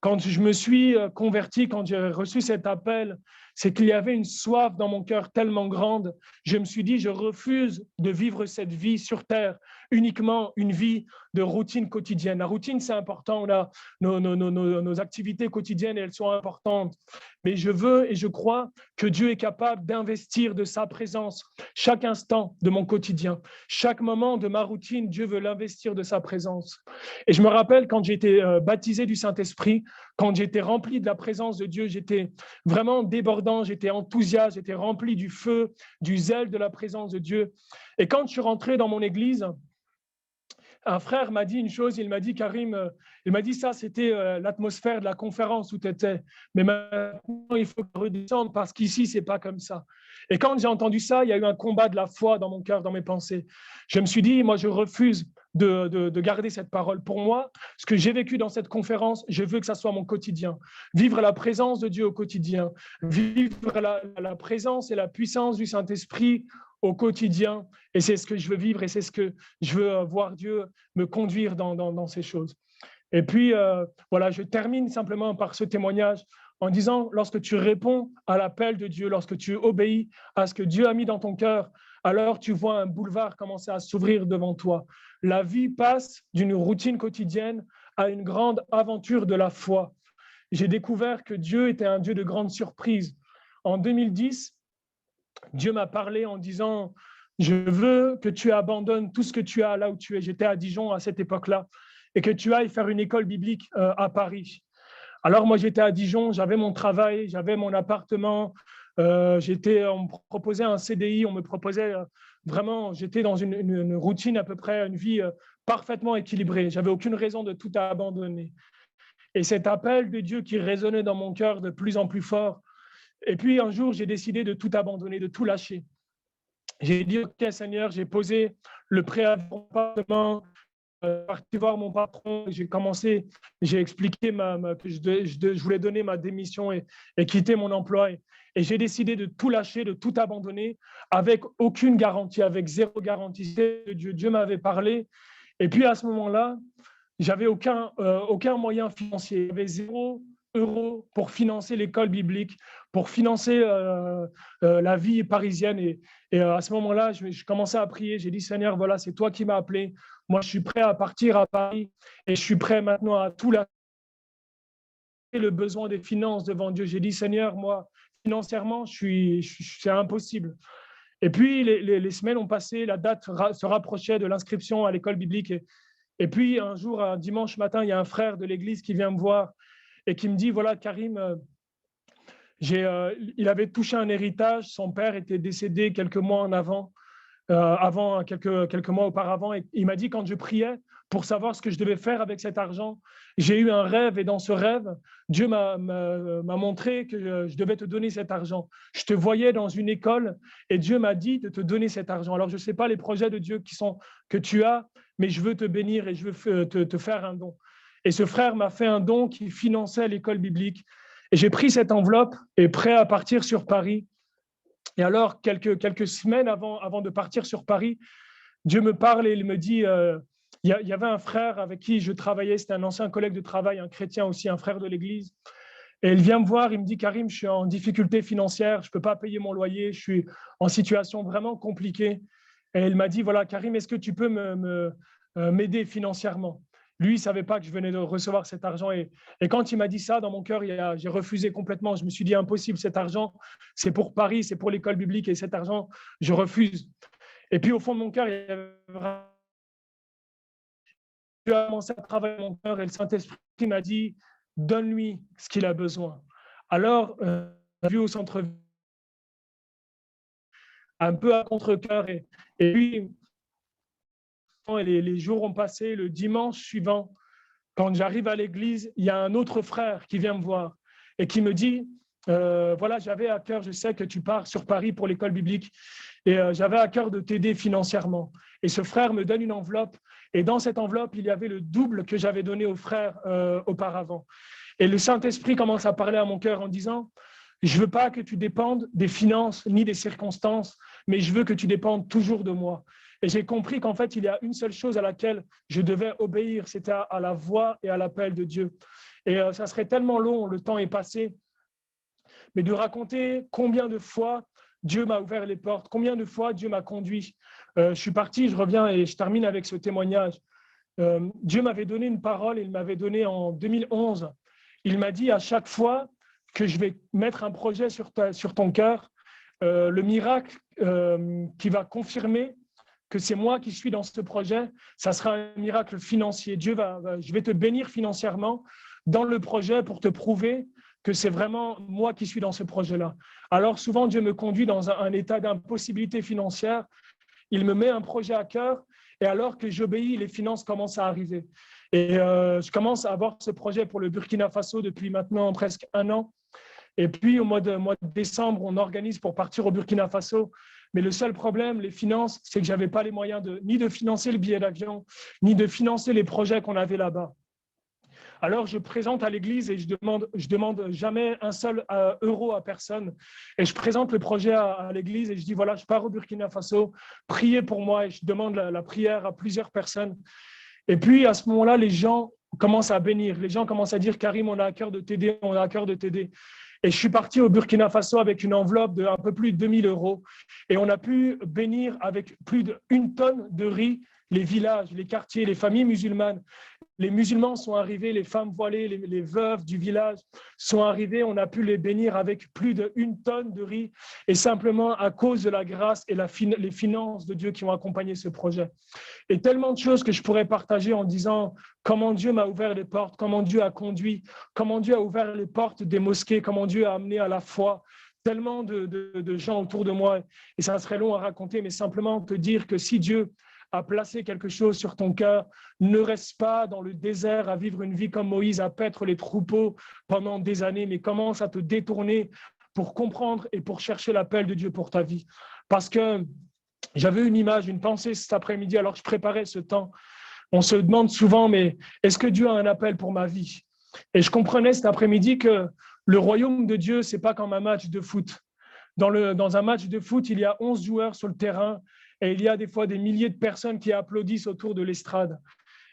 Quand je me suis converti, quand j'ai reçu cet appel, c'est qu'il y avait une soif dans mon cœur tellement grande. Je me suis dit, je refuse de vivre cette vie sur terre, uniquement une vie de routine quotidienne. La routine, c'est important. On a nos activités quotidiennes, elles sont importantes. Mais je veux et je crois que Dieu est capable d'investir de sa présence chaque instant de mon quotidien. Chaque moment de ma routine, Dieu veut l'investir de sa présence. Et je me rappelle quand j'ai été baptisé du Saint-Esprit, quand j'étais rempli de la présence de Dieu, j'étais vraiment débordant, j'étais enthousiaste, j'étais rempli du feu, du zèle de la présence de Dieu. Et quand je suis rentré dans mon église, un frère m'a dit une chose, il m'a dit, Karim, il m'a dit ça, c'était l'atmosphère de la conférence où tu étais. Mais maintenant, il faut redescendre parce qu'ici, c'est pas comme ça. Et quand j'ai entendu ça, il y a eu un combat de la foi dans mon cœur, dans mes pensées. Je me suis dit, moi, je refuse de garder cette parole. Pour moi, ce que j'ai vécu dans cette conférence, je veux que ça soit mon quotidien. Vivre la présence de Dieu au quotidien, vivre la présence et la puissance du Saint-Esprit au quotidien. Et c'est ce que je veux vivre et c'est ce que je veux voir Dieu me conduire dans ces choses. Et puis, voilà, je termine simplement par ce témoignage en disant, lorsque tu réponds à l'appel de Dieu, lorsque tu obéis à ce que Dieu a mis dans ton cœur, alors tu vois un boulevard commencer à s'ouvrir devant toi. La vie passe d'une routine quotidienne à une grande aventure de la foi. J'ai découvert que Dieu était un Dieu de grandes surprises. En 2010, Dieu m'a parlé en disant, je veux que tu abandonnes tout ce que tu as là où tu es. J'étais à Dijon à cette époque-là et que tu ailles faire une école biblique à Paris. Alors moi, j'étais à Dijon, j'avais mon travail, j'avais mon appartement, on me proposait un CDI, on me proposait vraiment, j'étais dans une routine à peu près, une vie parfaitement équilibrée. J'avais aucune raison de tout abandonner. Et cet appel de Dieu qui résonnait dans mon cœur de plus en plus fort. Et puis un jour, j'ai décidé de tout abandonner, de tout lâcher. J'ai dit, OK Seigneur, j'ai posé le préavis pour l'appartement, parti voir mon patron, j'ai expliqué que je voulais donner ma démission et quitter mon emploi. Et j'ai décidé de tout lâcher, de tout abandonner avec aucune garantie, avec zéro garantie. Dieu m'avait parlé. Et puis à ce moment-là, j'avais aucun moyen financier. J'avais 0 € pour financer l'école biblique, pour financer la vie parisienne. Et à ce moment-là, je commençais à prier. J'ai dit, Seigneur, voilà, c'est toi qui m'as appelé. Moi, je suis prêt à partir à Paris et je suis prêt maintenant à tout lâcher, le besoin des finances devant Dieu. J'ai dit, Seigneur, moi, financièrement, c'est impossible. Et puis, les semaines ont passé, la date se rapprochait de l'inscription à l'école biblique. Et puis, un jour, un dimanche matin, il y a un frère de l'église qui vient me voir et qui me dit, voilà, Karim, il avait touché un héritage, son père était décédé quelques mois quelques mois auparavant, et il m'a dit, quand je priais pour savoir ce que je devais faire avec cet argent, j'ai eu un rêve, et dans ce rêve, Dieu m'a montré que je devais te donner cet argent. Je te voyais dans une école, et Dieu m'a dit de te donner cet argent. Alors, je ne sais pas les projets de Dieu que tu as, mais je veux te bénir et je veux te faire un don. Et ce frère m'a fait un don qui finançait l'école biblique. Et j'ai pris cette enveloppe et prêt à partir sur Paris. Et alors, quelques semaines avant de partir sur Paris, Dieu me parle et il me dit, il y avait un frère avec qui je travaillais, c'était un ancien collègue de travail, un chrétien aussi, un frère de l'Église. Et il vient me voir, il me dit, Karim, je suis en difficulté financière, je ne peux pas payer mon loyer, je suis en situation vraiment compliquée. Et il m'a dit, voilà, Karim, est-ce que tu peux m'aider financièrement? Lui, il ne savait pas que je venais de recevoir cet argent. Et quand il m'a dit ça, dans mon cœur, j'ai refusé complètement. Je me suis dit, impossible, cet argent, c'est pour Paris, c'est pour l'école biblique, et cet argent, je refuse. Et puis, au fond de mon cœur, il y avait vraiment Dieu a commencé à travailler mon cœur et le Saint-Esprit m'a dit, donne-lui ce qu'il a besoin. Alors, vu au centre-ville, un peu à contre-cœur, et puis, les jours ont passé, le dimanche suivant, quand j'arrive à l'église, il y a un autre frère qui vient me voir et qui me dit, voilà, j'avais à cœur, je sais que tu pars sur Paris pour l'école biblique, et j'avais à cœur de t'aider financièrement. Et ce frère me donne une enveloppe, et dans cette enveloppe, il y avait le double que j'avais donné au frère auparavant. Et le Saint-Esprit commence à parler à mon cœur en disant, je ne veux pas que tu dépendes des finances ni des circonstances, mais je veux que tu dépendes toujours de moi. Et j'ai compris qu'en fait, il y a une seule chose à laquelle je devais obéir, c'était à la voix et à l'appel de Dieu. Et ça serait tellement long, le temps est passé, mais de raconter combien de fois Dieu m'a ouvert les portes, combien de fois Dieu m'a conduit. Je suis parti, je reviens et je termine avec ce témoignage. Dieu m'avait donné une parole, il m'avait donné en 2011. Il m'a dit à chaque fois que je vais mettre un projet sur ton cœur, le miracle qui va confirmer que c'est moi qui suis dans ce projet, ça sera un miracle financier. Je vais te bénir financièrement dans le projet pour te prouver que c'est vraiment moi qui suis dans ce projet-là. Alors souvent, Dieu me conduit dans un état d'impossibilité financière. Il me met un projet à cœur et alors que j'obéis, les finances commencent à arriver. Et je commence à avoir ce projet pour le Burkina Faso depuis maintenant presque 1 an. Et puis, au mois de décembre, on organise pour partir au Burkina Faso. Mais le seul problème, les finances, c'est que je n'avais pas les moyens ni de financer le billet d'avion, ni de financer les projets qu'on avait là-bas. Alors, je présente à l'église et je demande jamais un seul euro à personne. Et je présente le projet à l'église et je dis, voilà, je pars au Burkina Faso, priez pour moi. Et je demande la prière à plusieurs personnes. Et puis, à ce moment-là, les gens commencent à bénir. Les gens commencent à dire, Karim, on a à cœur de t'aider, on a à cœur de t'aider. Et je suis parti au Burkina Faso avec une enveloppe de un peu plus de 2000 euros. Et on a pu bénir avec plus d'1 tonne de riz les villages, les quartiers, les familles musulmanes. Les musulmans sont arrivés, les femmes voilées, les veuves du village sont arrivées. On a pu les bénir avec plus d'1 tonne de riz. Et simplement à cause de la grâce et les finances de Dieu qui ont accompagné ce projet. Et tellement de choses que je pourrais partager en disant comment Dieu m'a ouvert les portes, comment Dieu a conduit, comment Dieu a ouvert les portes des mosquées, comment Dieu a amené à la foi tellement de gens autour de moi. Et ça serait long à raconter, mais simplement te dire que si Dieu a placé quelque chose sur ton cœur, ne reste pas dans le désert à vivre une vie comme Moïse, à paître les troupeaux pendant des années, mais commence à te détourner pour comprendre et pour chercher l'appel de Dieu pour ta vie. Parce que j'avais une image, une pensée cet après-midi, alors que je préparais ce temps. On se demande souvent, mais est-ce que Dieu a un appel pour ma vie? Et je comprenais cet après-midi que le royaume de Dieu, ce n'est pas comme un match de foot. Dans un match de foot, il y a 11 joueurs sur le terrain et il y a des fois des milliers de personnes qui applaudissent autour de l'estrade.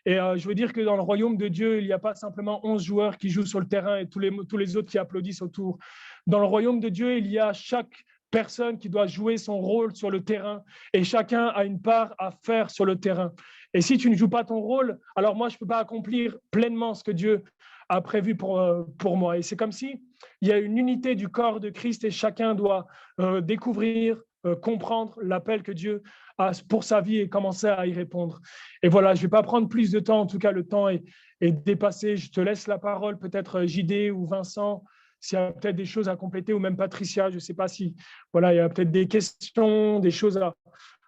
Et je veux dire que dans le royaume de Dieu, il n'y a pas simplement 11 joueurs qui jouent sur le terrain et tous les autres qui applaudissent autour. Dans le royaume de Dieu, il y a chaque personne qui doit jouer son rôle sur le terrain et chacun a une part à faire sur le terrain. Et si tu ne joues pas ton rôle, alors moi, je ne peux pas accomplir pleinement ce que Dieu a prévu pour moi. Et c'est comme si il y a une unité du corps de Christ et chacun doit découvrir, comprendre l'appel que Dieu a pour sa vie et commencer à y répondre. Et voilà, je ne vais pas prendre plus de temps. En tout cas, le temps est dépassé. Je te laisse la parole, peut-être JD ou Vincent, s'il y a peut-être des choses à compléter, ou même Patricia, je ne sais pas si, voilà, il y a peut-être des questions, des choses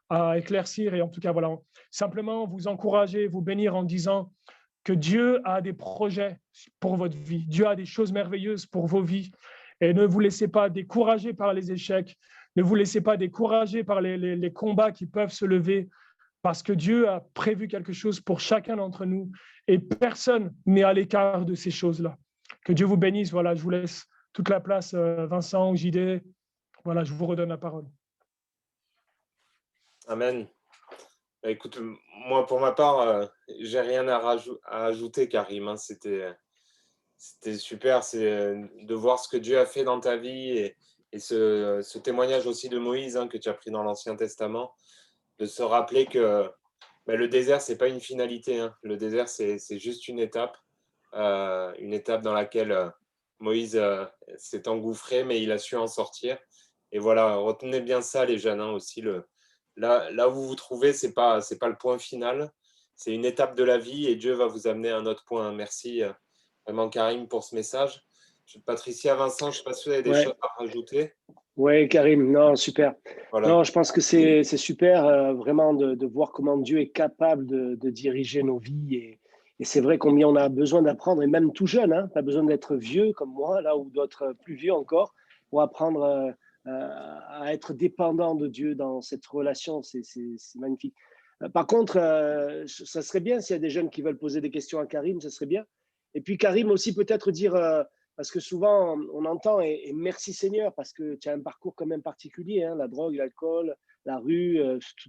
à éclaircir. Et en tout cas, voilà, simplement vous encourager, vous bénir en disant que Dieu a des projets pour votre vie. Dieu a des choses merveilleuses pour vos vies. Et ne vous laissez pas décourager par les échecs. Ne vous laissez pas décourager par les combats qui peuvent se lever, parce que Dieu a prévu quelque chose pour chacun d'entre nous et personne n'est à l'écart de ces choses-là. Que Dieu vous bénisse. Voilà, je vous laisse toute la place, Vincent ou JD. Voilà, je vous redonne la parole. Amen. Bah, écoute, moi, pour ma part, j'ai rien à ajouter, Karim, hein. C'était super, c'est, de voir ce que Dieu a fait dans ta vie et ce témoignage aussi de Moïse, hein, que tu as pris dans l'Ancien Testament, de se rappeler que, bah, le désert, c'est pas une finalité, hein. Le désert, c'est juste une étape dans laquelle, Moïse, s'est engouffré, mais il a su en sortir. Et voilà, retenez bien ça les jeunes, hein, aussi là où vous vous trouvez, c'est pas le point final, c'est une étape de la vie et Dieu va vous amener à un autre point. Merci, vraiment Karim pour ce message. Patricia, Vincent, je ne sais pas si vous avez des Ouais, choses à rajouter. ouais, Karim, non, super. Voilà. Non, je pense que c'est super vraiment de voir comment Dieu est capable de diriger nos vies. Et c'est vrai combien on a besoin d'apprendre, et même tout jeune, hein, pas besoin d'être vieux comme moi, là, ou d'autres plus vieux encore, pour apprendre à être dépendant de Dieu dans cette relation. C'est magnifique. Par contre, ça serait bien s'il y a des jeunes qui veulent poser des questions à Karim, ça serait bien. Et puis Karim aussi peut-être dire, parce que souvent on entend, et merci Seigneur, parce que tu as un parcours quand même particulier, hein, la drogue, l'alcool, la rue,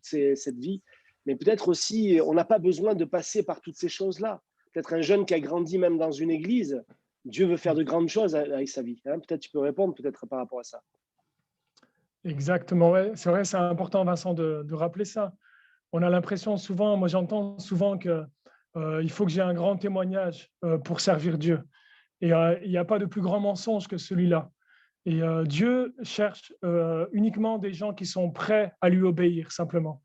cette vie. Mais peut-être aussi, on n'a pas besoin de passer par toutes ces choses-là. Peut-être un jeune qui a grandi même dans une église, Dieu veut faire de grandes choses avec sa vie. Hein. Peut-être tu peux répondre peut-être par rapport à ça. Exactement, ouais. C'est vrai, c'est important, Vincent, de rappeler ça. On a l'impression souvent, moi j'entends souvent que il faut que j'ai un grand témoignage pour servir Dieu. Et il n'y a pas de plus grand mensonge que celui-là. Et Dieu cherche uniquement des gens qui sont prêts à lui obéir, simplement.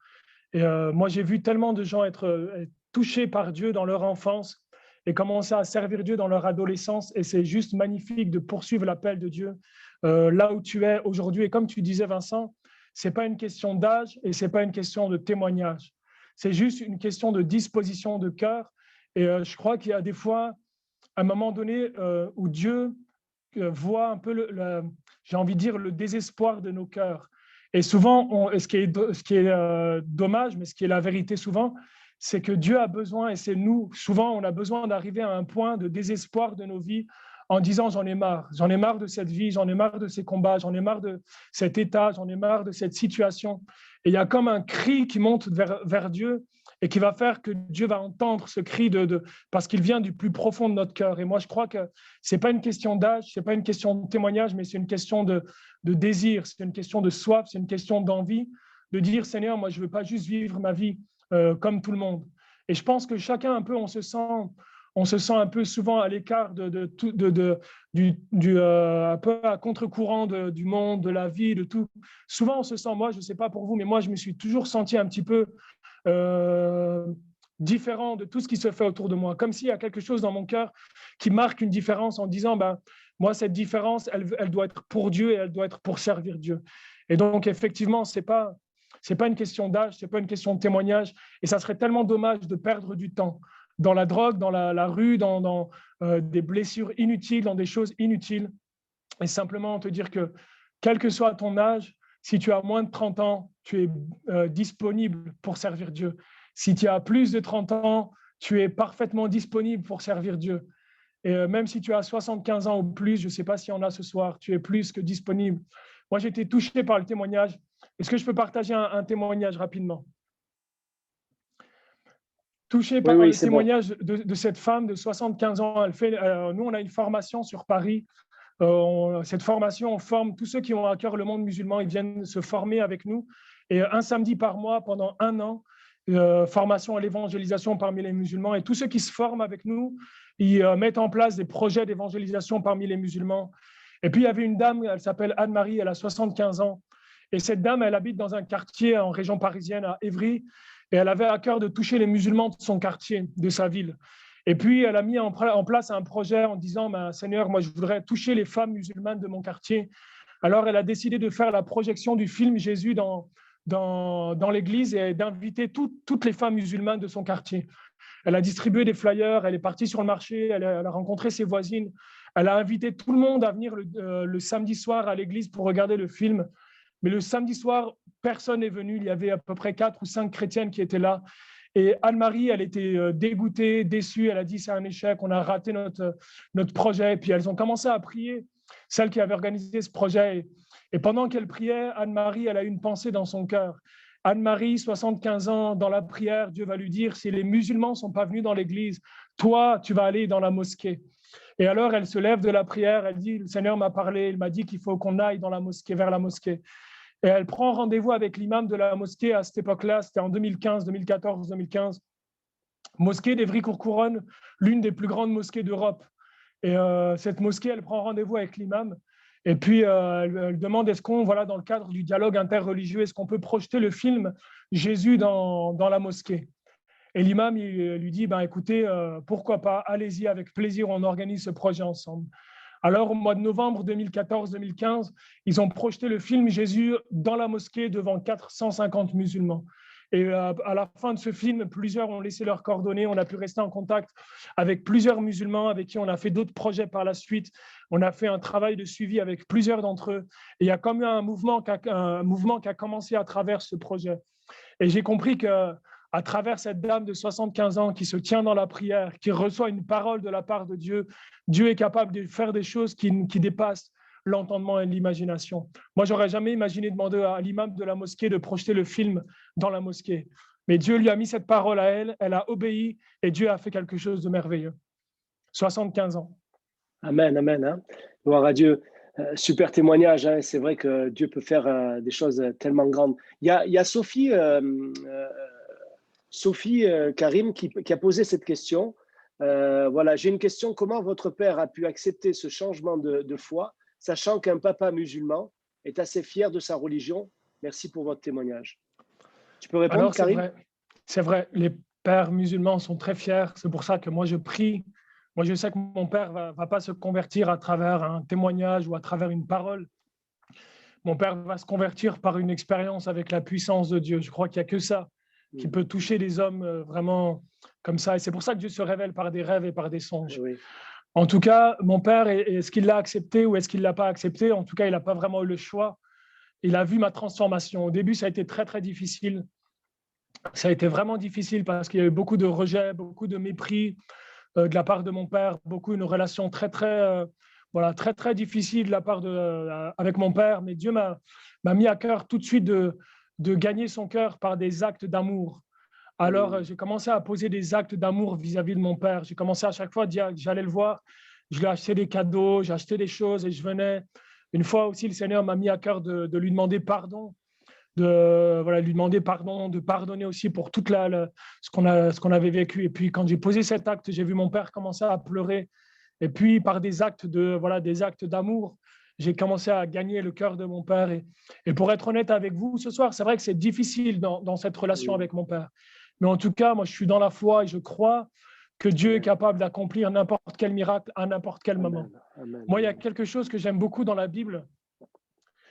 Et moi, j'ai vu tellement de gens être touchés par Dieu dans leur enfance et commencer à servir Dieu dans leur adolescence. Et c'est juste magnifique de poursuivre l'appel de Dieu là où tu es aujourd'hui. Et comme tu disais, Vincent, ce n'est pas une question d'âge et ce n'est pas une question de témoignage. C'est juste une question de disposition de cœur. Et je crois qu'il y a des fois, à un moment donné, où Dieu voit un peu, j'ai envie de dire, le désespoir de nos cœurs. Et souvent, ce qui est dommage, mais ce qui est la vérité souvent, c'est que Dieu a besoin, et c'est nous, souvent, on a besoin d'arriver à un point de désespoir de nos vies en disant j'en ai marre de cette vie, j'en ai marre de ces combats, j'en ai marre de cet état, j'en ai marre de cette situation. Et il y a comme un cri qui monte vers Dieu et qui va faire que Dieu va entendre ce cri parce qu'il vient du plus profond de notre cœur. Et moi, je crois que ce n'est pas une question d'âge, ce n'est pas une question de témoignage, mais c'est une question de désir, c'est une question de soif, c'est une question d'envie, de dire, Seigneur, moi, je ne veux pas juste vivre ma vie comme tout le monde. Et je pense que chacun, un peu, on se sent un peu souvent à l'écart un peu à contre-courant du monde, de la vie, de tout. Souvent, on se sent, moi, je ne sais pas pour vous, mais moi, je me suis toujours senti un petit peu différent de tout ce qui se fait autour de moi, comme s'il y a quelque chose dans mon cœur qui marque une différence en disant, ben, moi, cette différence, elle doit être pour Dieu et elle doit être pour servir Dieu. Et donc, effectivement, c'est pas une question d'âge, c'est pas une question de témoignage, et ça serait tellement dommage de perdre du temps dans la drogue, dans la rue, dans des blessures inutiles, dans des choses inutiles, et simplement te dire que, quel que soit ton âge, si tu as moins de 30 ans, tu es disponible pour servir Dieu. Si tu as plus de 30 ans, tu es parfaitement disponible pour servir Dieu. Et même si tu as 75 ans ou plus, je ne sais pas s'il y en a ce soir, tu es plus que disponible. Moi, j'ai été touché par le témoignage. Est-ce que je peux partager un témoignage rapidement? Touché Oui, par oui, le c'est bon. témoignage de cette femme de 75 ans. Nous, on a une formation sur Paris. Cette formation, on forme tous ceux qui ont à cœur le monde musulman. Ils viennent se former avec nous. Et un samedi par mois, pendant un an, formation à l'évangélisation parmi les musulmans. Et tous ceux qui se forment avec nous, ils mettent en place des projets d'évangélisation parmi les musulmans. Et puis, il y avait une dame, elle s'appelle Anne-Marie, elle a 75 ans. Et cette dame, elle habite dans un quartier en région parisienne, à Évry. Et elle avait à cœur de toucher les musulmans de son quartier, de sa ville. Et puis, elle a mis en place un projet en disant, ben, Seigneur, moi, je voudrais toucher les femmes musulmanes de mon quartier. Alors, elle a décidé de faire la projection du film Jésus dans l'église et d'inviter toutes les femmes musulmanes de son quartier. Elle a distribué des flyers, elle est partie sur le marché, elle a rencontré ses voisines, elle a invité tout le monde à venir le samedi soir à l'église pour regarder le film. Mais le samedi soir, personne n'est venu. Il y avait à peu près 4 ou 5 chrétiennes qui étaient là. Et Anne-Marie, elle était dégoûtée, déçue. Elle a dit, c'est un échec, on a raté notre projet. Et puis elles ont commencé à prier, celle qui avait organisé ce projet. Et pendant qu'elle priait, Anne-Marie, elle a eu une pensée dans son cœur. Anne-Marie, 75 ans, dans la prière, Dieu va lui dire, si les musulmans ne sont pas venus dans l'église, toi, tu vas aller dans la mosquée. Et alors, elle se lève de la prière, elle dit, le Seigneur m'a parlé, il m'a dit qu'il faut qu'on aille dans la mosquée, vers la mosquée. Et elle prend rendez-vous avec l'imam de la mosquée à cette époque-là, c'était en 2015, 2014, 2015. Mosquée d'Évry-Courcouronnes, l'une des plus grandes mosquées d'Europe. Et cette mosquée, elle prend rendez-vous avec l'imam. Et puis, elle demande, est-ce qu'on, voilà, dans le cadre du dialogue interreligieux, est-ce qu'on peut projeter le film Jésus dans la mosquée? Et l'imam, il lui dit, ben, écoutez, pourquoi pas, allez-y, avec plaisir, on organise ce projet ensemble. Alors, au mois de novembre 2014-2015, ils ont projeté le film Jésus dans la mosquée devant 450 musulmans. Et à la fin de ce film, plusieurs ont laissé leurs coordonnées. On a pu rester en contact avec plusieurs musulmans avec qui on a fait d'autres projets par la suite. On a fait un travail de suivi avec plusieurs d'entre eux. Et il y a comme eu un mouvement qui a commencé à travers ce projet. Et j'ai compris que à travers cette dame de 75 ans qui se tient dans la prière, qui reçoit une parole de la part de Dieu, Dieu est capable de faire des choses qui dépassent l'entendement et l'imagination. Moi, j'aurais jamais imaginé demander à l'imam de la mosquée de projeter le film dans la mosquée. Mais Dieu lui a mis cette parole à elle, elle a obéi et Dieu a fait quelque chose de merveilleux. 75 ans. Amen, amen. Hein. Gloire à Dieu. Super témoignage. Hein. C'est vrai que Dieu peut faire des choses tellement grandes. Il y a Sophie, Karim, qui a posé cette question. Voilà, j'ai une question. Comment votre père a pu accepter ce changement de foi, sachant qu'un papa musulman est assez fier de sa religion? Merci pour votre témoignage. Tu peux répondre, Alors, Karim? C'est vrai, les pères musulmans sont très fiers. C'est pour ça que moi, je prie. Moi, je sais que mon père ne va pas se convertir à travers un témoignage ou à travers une parole. Mon père va se convertir par une expérience avec la puissance de Dieu. Je crois qu'il n'y a que ça qui peut toucher les hommes vraiment comme ça. Et c'est pour ça que Dieu se révèle par des rêves et par des songes. Oui. En tout cas, mon père, est-ce qu'il l'a accepté ou est-ce qu'il ne l'a pas accepté? En tout cas, il n'a pas vraiment eu le choix. Il a vu ma transformation. Au début, ça a été très, très difficile. Ça a été vraiment difficile parce qu'il y a eu beaucoup de rejet, beaucoup de mépris de la part de mon père, une relation très, très, très, très difficile de la part avec mon père. Mais Dieu m'a mis à cœur tout de suite de gagner son cœur par des actes d'amour. Alors, j'ai commencé à poser des actes d'amour vis-à-vis de mon père. J'ai commencé à chaque fois à dire que j'allais le voir. Je lui ai acheté des cadeaux, j'ai acheté des choses et je venais. Une fois aussi, le Seigneur m'a mis à cœur de lui demander pardon, lui demander pardon, de pardonner aussi pour toute ce qu'on avait vécu. Et puis, quand j'ai posé cet acte, j'ai vu mon père commencer à pleurer. Et puis, par des actes d'amour, j'ai commencé à gagner le cœur de mon père. Et pour être honnête avec vous, ce soir, c'est vrai que c'est difficile dans cette relation avec mon père. Mais en tout cas, moi, je suis dans la foi et je crois que Dieu est capable d'accomplir n'importe quel miracle à n'importe quel moment. Amen. Moi, il y a quelque chose que j'aime beaucoup dans la Bible.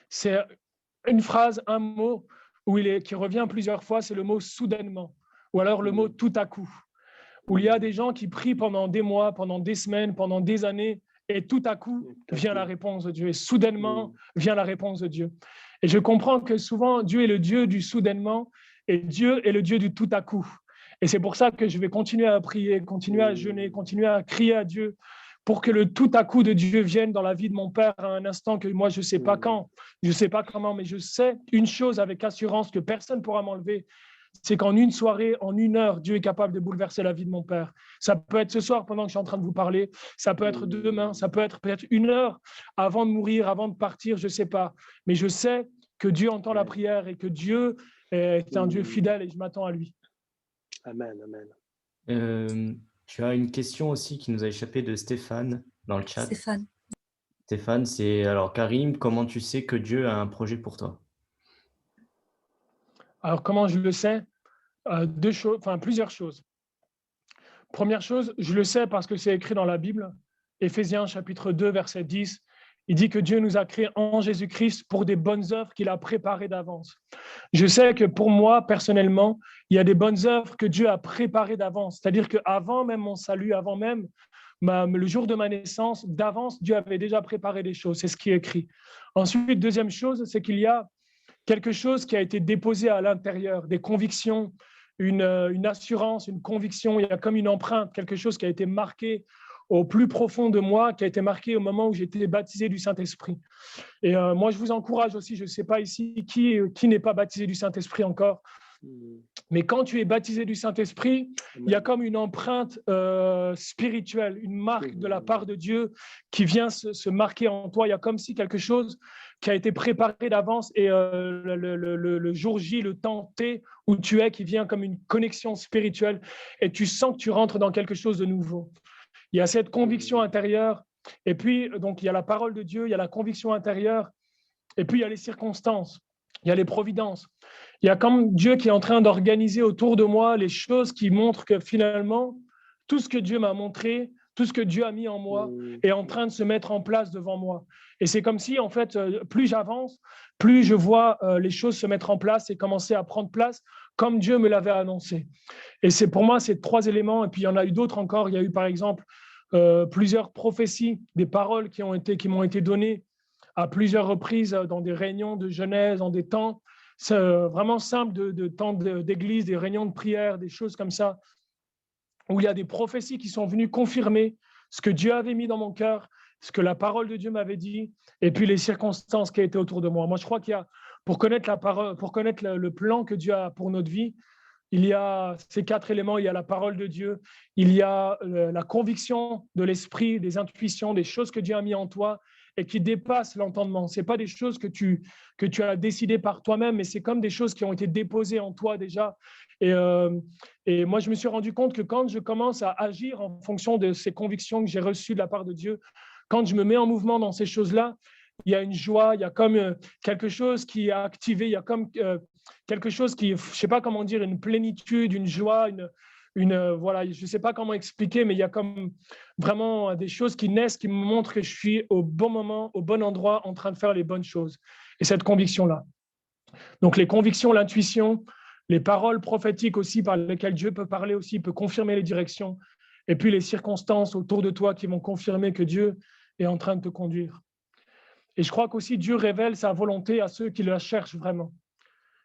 C'est une phrase, un mot qui revient plusieurs fois, c'est le mot soudainement, ou alors le mot tout à coup, où il y a des gens qui prient pendant des mois, pendant des semaines, pendant des années, et tout à coup vient la réponse de Dieu, et soudainement vient la réponse de Dieu. Et je comprends que souvent, Dieu est le Dieu du soudainement, et Dieu est le Dieu du tout à coup. Et c'est pour ça que je vais continuer à prier, continuer à jeûner, continuer à crier à Dieu, pour que le tout à coup de Dieu vienne dans la vie de mon père à un instant que moi, je ne sais pas quand, je ne sais pas comment, mais je sais une chose avec assurance que personne ne pourra m'enlever, c'est qu'en une soirée, en une heure, Dieu est capable de bouleverser la vie de mon père. Ça peut être ce soir pendant que je suis en train de vous parler, ça peut être demain, ça peut être peut-être une heure avant de mourir, avant de partir, je ne sais pas. Mais je sais que Dieu entend la prière et que Dieu est un Dieu fidèle et je m'attends à lui. Amen, amen. Tu as une question aussi qui nous a échappé de Stéphane dans le chat. Stéphane, c'est alors Karim, comment tu sais que Dieu a un projet pour toi? Alors, comment je le sais? Plusieurs choses. Première chose, je le sais parce que c'est écrit dans la Bible, Éphésiens chapitre 2, verset 10. Il dit que Dieu nous a créés en Jésus-Christ pour des bonnes œuvres qu'il a préparées d'avance. Je sais que pour moi, personnellement, il y a des bonnes œuvres que Dieu a préparées d'avance. C'est-à-dire qu'avant même mon salut, avant même le jour de ma naissance, d'avance, Dieu avait déjà préparé des choses. C'est ce qui est écrit. Ensuite, deuxième chose, c'est qu'il y a quelque chose qui a été déposé à l'intérieur, des convictions, une assurance, une conviction. Il y a comme une empreinte, quelque chose qui a été marqué au plus profond de moi, qui a été marqué au moment où j'ai été baptisé du Saint-Esprit. Et moi, je vous encourage aussi, je ne sais pas ici qui n'est pas baptisé du Saint-Esprit encore, mais quand tu es baptisé du Saint-Esprit, il y a comme une empreinte spirituelle, une marque de la part de Dieu qui vient se marquer en toi. Il y a comme si quelque chose qui a été préparé d'avance et le jour J, le temps T où tu es, qui vient comme une connexion spirituelle et tu sens que tu rentres dans quelque chose de nouveau. Il y a cette conviction intérieure et puis donc il y a la parole de Dieu, il y a la conviction intérieure et puis il y a les circonstances, il y a les providences. Il y a comme Dieu qui est en train d'organiser autour de moi les choses qui montrent que finalement, tout ce que Dieu m'a montré, tout ce que Dieu a mis en moi est en train de se mettre en place devant moi. Et c'est comme si, en fait, plus j'avance, plus je vois les choses se mettre en place et commencer à prendre place comme Dieu me l'avait annoncé. Et c'est pour moi ces 3 éléments. Et puis, il y en a eu d'autres encore. Il y a eu, par exemple, plusieurs prophéties, des paroles qui m'ont été données à plusieurs reprises dans des réunions de jeunesse, dans des temps vraiment simples de temps d'église, des réunions de prière, des choses comme ça, où il y a des prophéties qui sont venues confirmer ce que Dieu avait mis dans mon cœur, ce que la parole de Dieu m'avait dit, et puis les circonstances qui étaient autour de moi. Moi, je crois qu'il y a, pour connaître la parole, pour connaître le plan que Dieu a pour notre vie, il y a ces 4 éléments. Il y a la parole de Dieu, il y a la conviction de l'esprit, des intuitions, des choses que Dieu a mis en toi et qui dépassent l'entendement. Ce n'est pas des choses que tu as décidées par toi-même, mais c'est comme des choses qui ont été déposées en toi déjà. Et moi, je me suis rendu compte que quand je commence à agir en fonction de ces convictions que j'ai reçues de la part de Dieu, quand je me mets en mouvement dans ces choses-là, il y a une joie, il y a comme quelque chose qui est activé, il y a comme quelque chose qui, je ne sais pas comment dire, une plénitude, une joie, voilà, je ne sais pas comment expliquer, mais il y a comme vraiment des choses qui naissent, qui me montrent que je suis au bon moment, au bon endroit, en train de faire les bonnes choses. Et cette conviction-là. Donc les convictions, l'intuition, les paroles prophétiques aussi par lesquelles Dieu peut parler aussi, peut confirmer les directions, et puis les circonstances autour de toi qui vont confirmer que Dieu est en train de te conduire. Et je crois qu'aussi Dieu révèle sa volonté à ceux qui la cherchent vraiment.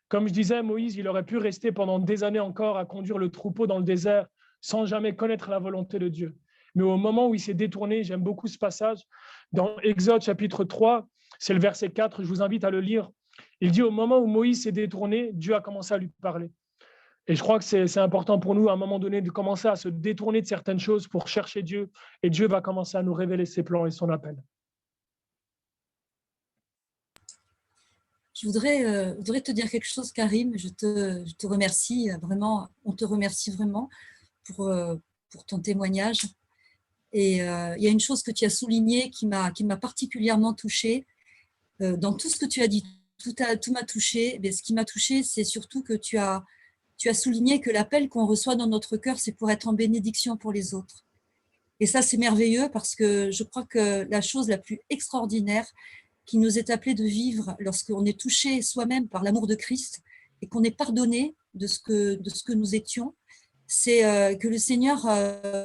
Comme je disais, Moïse, il aurait pu rester pendant des années encore à conduire le troupeau dans le désert sans jamais connaître la volonté de Dieu. Mais au moment où il s'est détourné, j'aime beaucoup ce passage, dans Exode chapitre 3, c'est le verset 4, je vous invite à le lire. Il dit, au moment où Moïse s'est détourné, Dieu a commencé à lui parler. Et je crois que c'est important pour nous, à un moment donné, de commencer à se détourner de certaines choses pour chercher Dieu. Et Dieu va commencer à nous révéler ses plans et son appel. Je voudrais te dire quelque chose, Karim. Je te remercie vraiment. On te remercie vraiment pour ton témoignage. Et il y a une chose que tu as soulignée qui m'a particulièrement touchée. Dans tout ce que tu as dit, tout m'a touchée. Mais ce qui m'a touchée, c'est surtout que tu as souligné que l'appel qu'on reçoit dans notre cœur, c'est pour être en bénédiction pour les autres. Et ça, c'est merveilleux parce que je crois que la chose la plus extraordinaire qui nous est appelée de vivre lorsqu'on est touché soi-même par l'amour de Christ et qu'on est pardonné de ce que nous étions, c'est que le Seigneur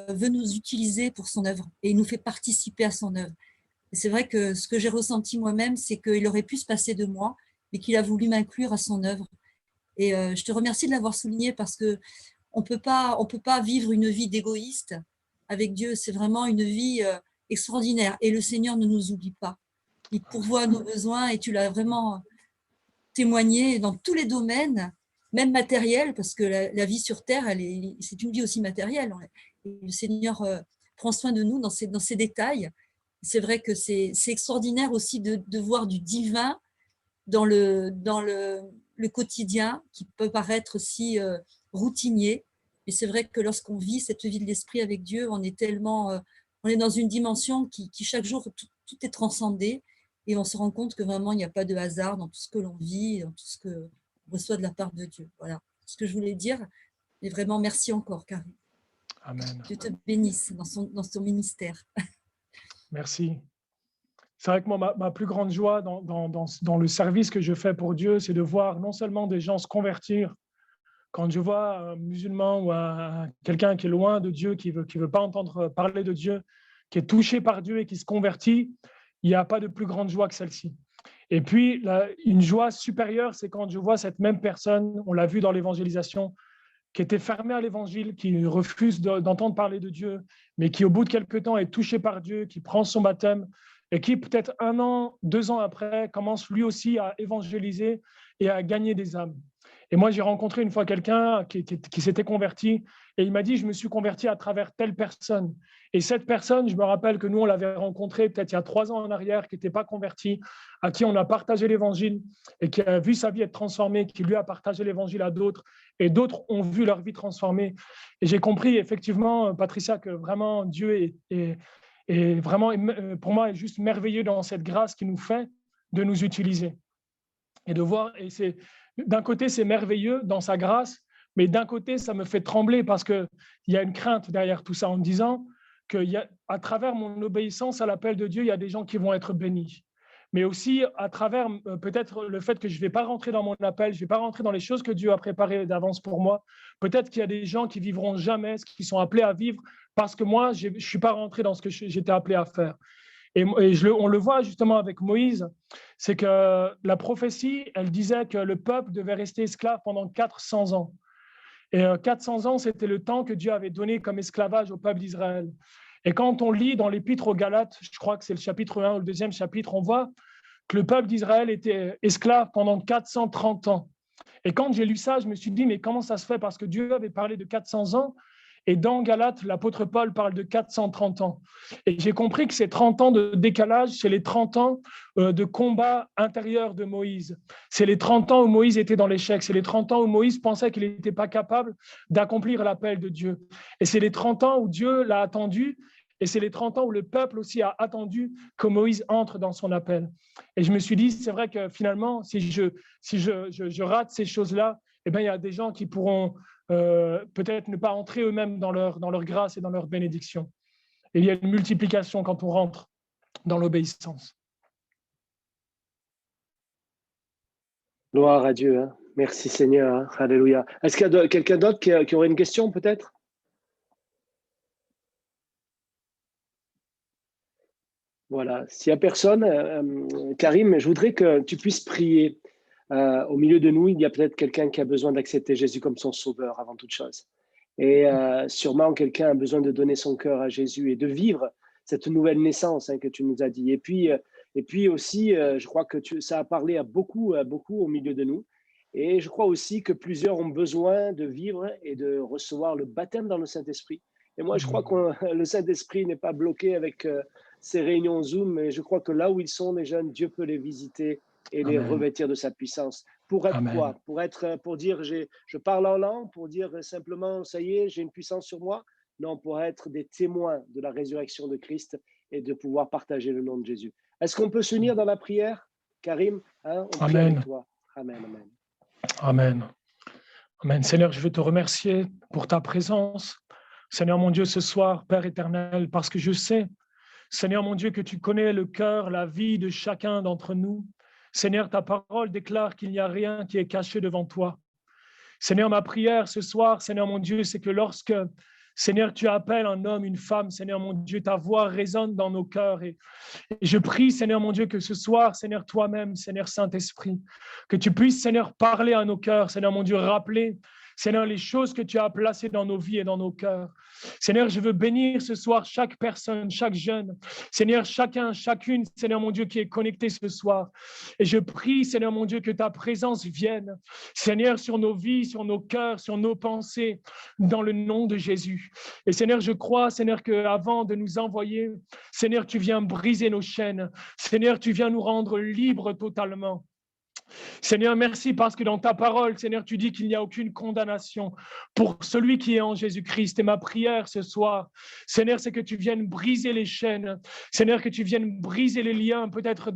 veut nous utiliser pour son œuvre et il nous fait participer à son œuvre. Et c'est vrai que ce que j'ai ressenti moi-même, c'est qu'il aurait pu se passer de moi, mais qu'il a voulu m'inclure à son œuvre. Et je te remercie de l'avoir souligné parce qu'on peut pas vivre une vie d'égoïste avec Dieu. C'est vraiment une vie extraordinaire. Et le Seigneur ne nous oublie pas. Il pourvoit nos besoins et tu l'as vraiment témoigné dans tous les domaines, même matériels, parce que la vie sur Terre, c'est une vie aussi matérielle. Et le Seigneur prend soin de nous dans ces détails. C'est vrai que c'est extraordinaire aussi de voir du divin dans le quotidien qui peut paraître si routinier. Mais c'est vrai que lorsqu'on vit cette vie de l'esprit avec Dieu, on est dans une dimension qui chaque jour, tout est transcendé. Et on se rend compte que vraiment, il n'y a pas de hasard dans tout ce que l'on vit, dans tout ce qu'on reçoit de la part de Dieu. Voilà ce que je voulais dire. Et vraiment, merci encore, Karim. Amen. Dieu te bénisse dans son ministère. Merci. C'est vrai que moi, ma plus grande joie dans le service que je fais pour Dieu, c'est de voir non seulement des gens se convertir. Quand je vois un musulman ou quelqu'un qui est loin de Dieu, qui veut pas entendre parler de Dieu, qui est touché par Dieu et qui se convertit, il n'y a pas de plus grande joie que celle-ci. Et puis, une joie supérieure, c'est quand je vois cette même personne, on l'a vu dans l'évangélisation, qui était fermé à l'évangile, qui refuse d'entendre parler de Dieu, mais qui au bout de quelques temps est touché par Dieu, qui prend son baptême et qui peut-être 1 an, 2 ans après commence lui aussi à évangéliser et à gagner des âmes. Et moi, j'ai rencontré une fois quelqu'un qui s'était converti et il m'a dit, je me suis converti à travers telle personne. Et cette personne, je me rappelle que nous, on l'avait rencontrée peut-être il y a 3 ans en arrière, qui n'était pas converti, à qui on a partagé l'évangile et qui a vu sa vie être transformée, qui lui a partagé l'évangile à d'autres et d'autres ont vu leur vie transformée. Et j'ai compris effectivement, Patricia, que vraiment Dieu est vraiment, pour moi, est juste merveilleux dans cette grâce qu'il nous fait de nous utiliser. Et de voir, et c'est d'un côté, c'est merveilleux dans sa grâce, mais d'un côté, ça me fait trembler parce qu'il y a une crainte derrière tout ça en me disant qu'à travers mon obéissance à l'appel de Dieu, il y a des gens qui vont être bénis. Mais aussi à travers peut-être le fait que je ne vais pas rentrer dans mon appel, je ne vais pas rentrer dans les choses que Dieu a préparées d'avance pour moi. Peut-être qu'il y a des gens qui vivront jamais ce qu'ils sont appelés à vivre parce que moi, je ne suis pas rentré dans ce que j'étais appelé à faire. Et on le voit justement avec Moïse, c'est que la prophétie, elle disait que le peuple devait rester esclave pendant 400 ans. Et 400 ans, c'était le temps que Dieu avait donné comme esclavage au peuple d'Israël. Et quand on lit dans l'Épître aux Galates, je crois que c'est le chapitre 1 ou le 2e chapitre, on voit que le peuple d'Israël était esclave pendant 430 ans. Et quand j'ai lu ça, je me suis dit, mais comment ça se fait? Parce que Dieu avait parlé de 400 ans, et dans Galates, l'apôtre Paul parle de 430 ans. Et j'ai compris que ces 30 ans de décalage, c'est les 30 ans de combat intérieur de Moïse. C'est les 30 ans où Moïse était dans l'échec. C'est les 30 ans où Moïse pensait qu'il n'était pas capable d'accomplir l'appel de Dieu. Et c'est les 30 ans où Dieu l'a attendu. Et c'est les 30 ans où le peuple aussi a attendu que Moïse entre dans son appel. Et je me suis dit, c'est vrai que finalement, si je rate ces choses-là, eh bien, il y a des gens qui pourront peut-être ne pas entrer eux-mêmes dans leur grâce et dans leur bénédiction. Et il y a une multiplication quand on rentre dans l'obéissance. Gloire à Dieu. Hein. Merci Seigneur. Hein. Alléluia. Est-ce qu'il y a quelqu'un d'autre qui aurait une question peut-être? Voilà. S'il n'y a personne, Karim, je voudrais que tu puisses prier. Au milieu de nous, il y a peut-être quelqu'un qui a besoin d'accepter Jésus comme son sauveur avant toute chose. Et sûrement, quelqu'un a besoin de donner son cœur à Jésus et de vivre cette nouvelle naissance que tu nous as dit. Et puis aussi, je crois que ça a parlé à beaucoup au milieu de nous. Et je crois aussi que plusieurs ont besoin de vivre et de recevoir le baptême dans le Saint-Esprit. Et moi, je crois que le Saint-Esprit n'est pas bloqué avec ces réunions Zoom, mais je crois que là où ils sont, les jeunes, Dieu peut les visiter et les revêtir de sa puissance. Pour être quoi? Pour dire je parle en langue, pour dire simplement ça y est, j'ai une puissance sur moi? Non, pour être des témoins de la résurrection de Christ et de pouvoir partager le nom de Jésus. Est-ce qu'on peut s'unir dans la prière, Karim? On prie avec toi. Amen, amen. Amen. Amen. Seigneur, je veux te remercier pour ta présence. Seigneur mon Dieu, ce soir, Père éternel, parce que je sais, Seigneur mon Dieu, que tu connais le cœur, la vie de chacun d'entre nous. Seigneur, ta parole déclare qu'il n'y a rien qui est caché devant toi. Seigneur, ma prière ce soir, Seigneur mon Dieu, c'est que lorsque, Seigneur, tu appelles un homme, une femme, Seigneur mon Dieu, ta voix résonne dans nos cœurs. Et je prie, Seigneur mon Dieu, que ce soir, Seigneur, toi-même, Seigneur Saint-Esprit, que tu puisses, Seigneur, parler à nos cœurs, Seigneur mon Dieu, rappeler, Seigneur, les choses que tu as placées dans nos vies et dans nos cœurs. Seigneur, je veux bénir ce soir chaque personne, chaque jeune. Seigneur, chacun, chacune, Seigneur mon Dieu, qui est connecté ce soir. Et je prie, Seigneur mon Dieu, que ta présence vienne, Seigneur, sur nos vies, sur nos cœurs, sur nos pensées, dans le nom de Jésus. Et Seigneur, je crois, Seigneur, qu'avant de nous envoyer, Seigneur, tu viens briser nos chaînes. Seigneur, tu viens nous rendre libres totalement. Seigneur, merci parce que dans ta parole, Seigneur, tu dis qu'il n'y a aucune condamnation pour celui qui est en Jésus-Christ. Et ma prière ce soir, Seigneur, c'est que tu viennes briser les chaînes. Seigneur, que tu viennes briser les liens peut-être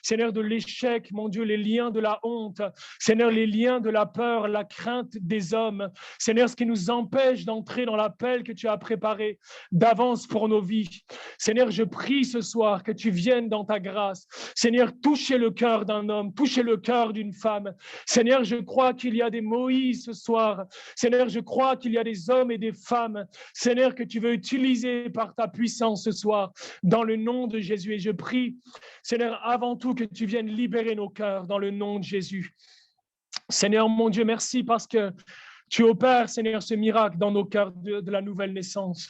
Seigneur, de l'échec, mon Dieu, les liens de la honte. Seigneur, les liens de la peur, la crainte des hommes. Seigneur, ce qui nous empêche d'entrer dans l'appel que tu as préparé d'avance pour nos vies. Seigneur, je prie ce soir que tu viennes dans ta grâce. Seigneur, toucher le cœur d'un homme, toucher le cœur d'une femme. Seigneur, je crois qu'il y a des Moïse ce soir. Seigneur, je crois qu'il y a des hommes et des femmes, Seigneur, que tu veux utiliser par ta puissance ce soir, dans le nom de Jésus. Et je prie, Seigneur, avant tout que tu viennes libérer nos cœurs dans le nom de Jésus. Seigneur, mon Dieu, merci parce que tu opères, Seigneur, ce miracle dans nos cœurs de la nouvelle naissance.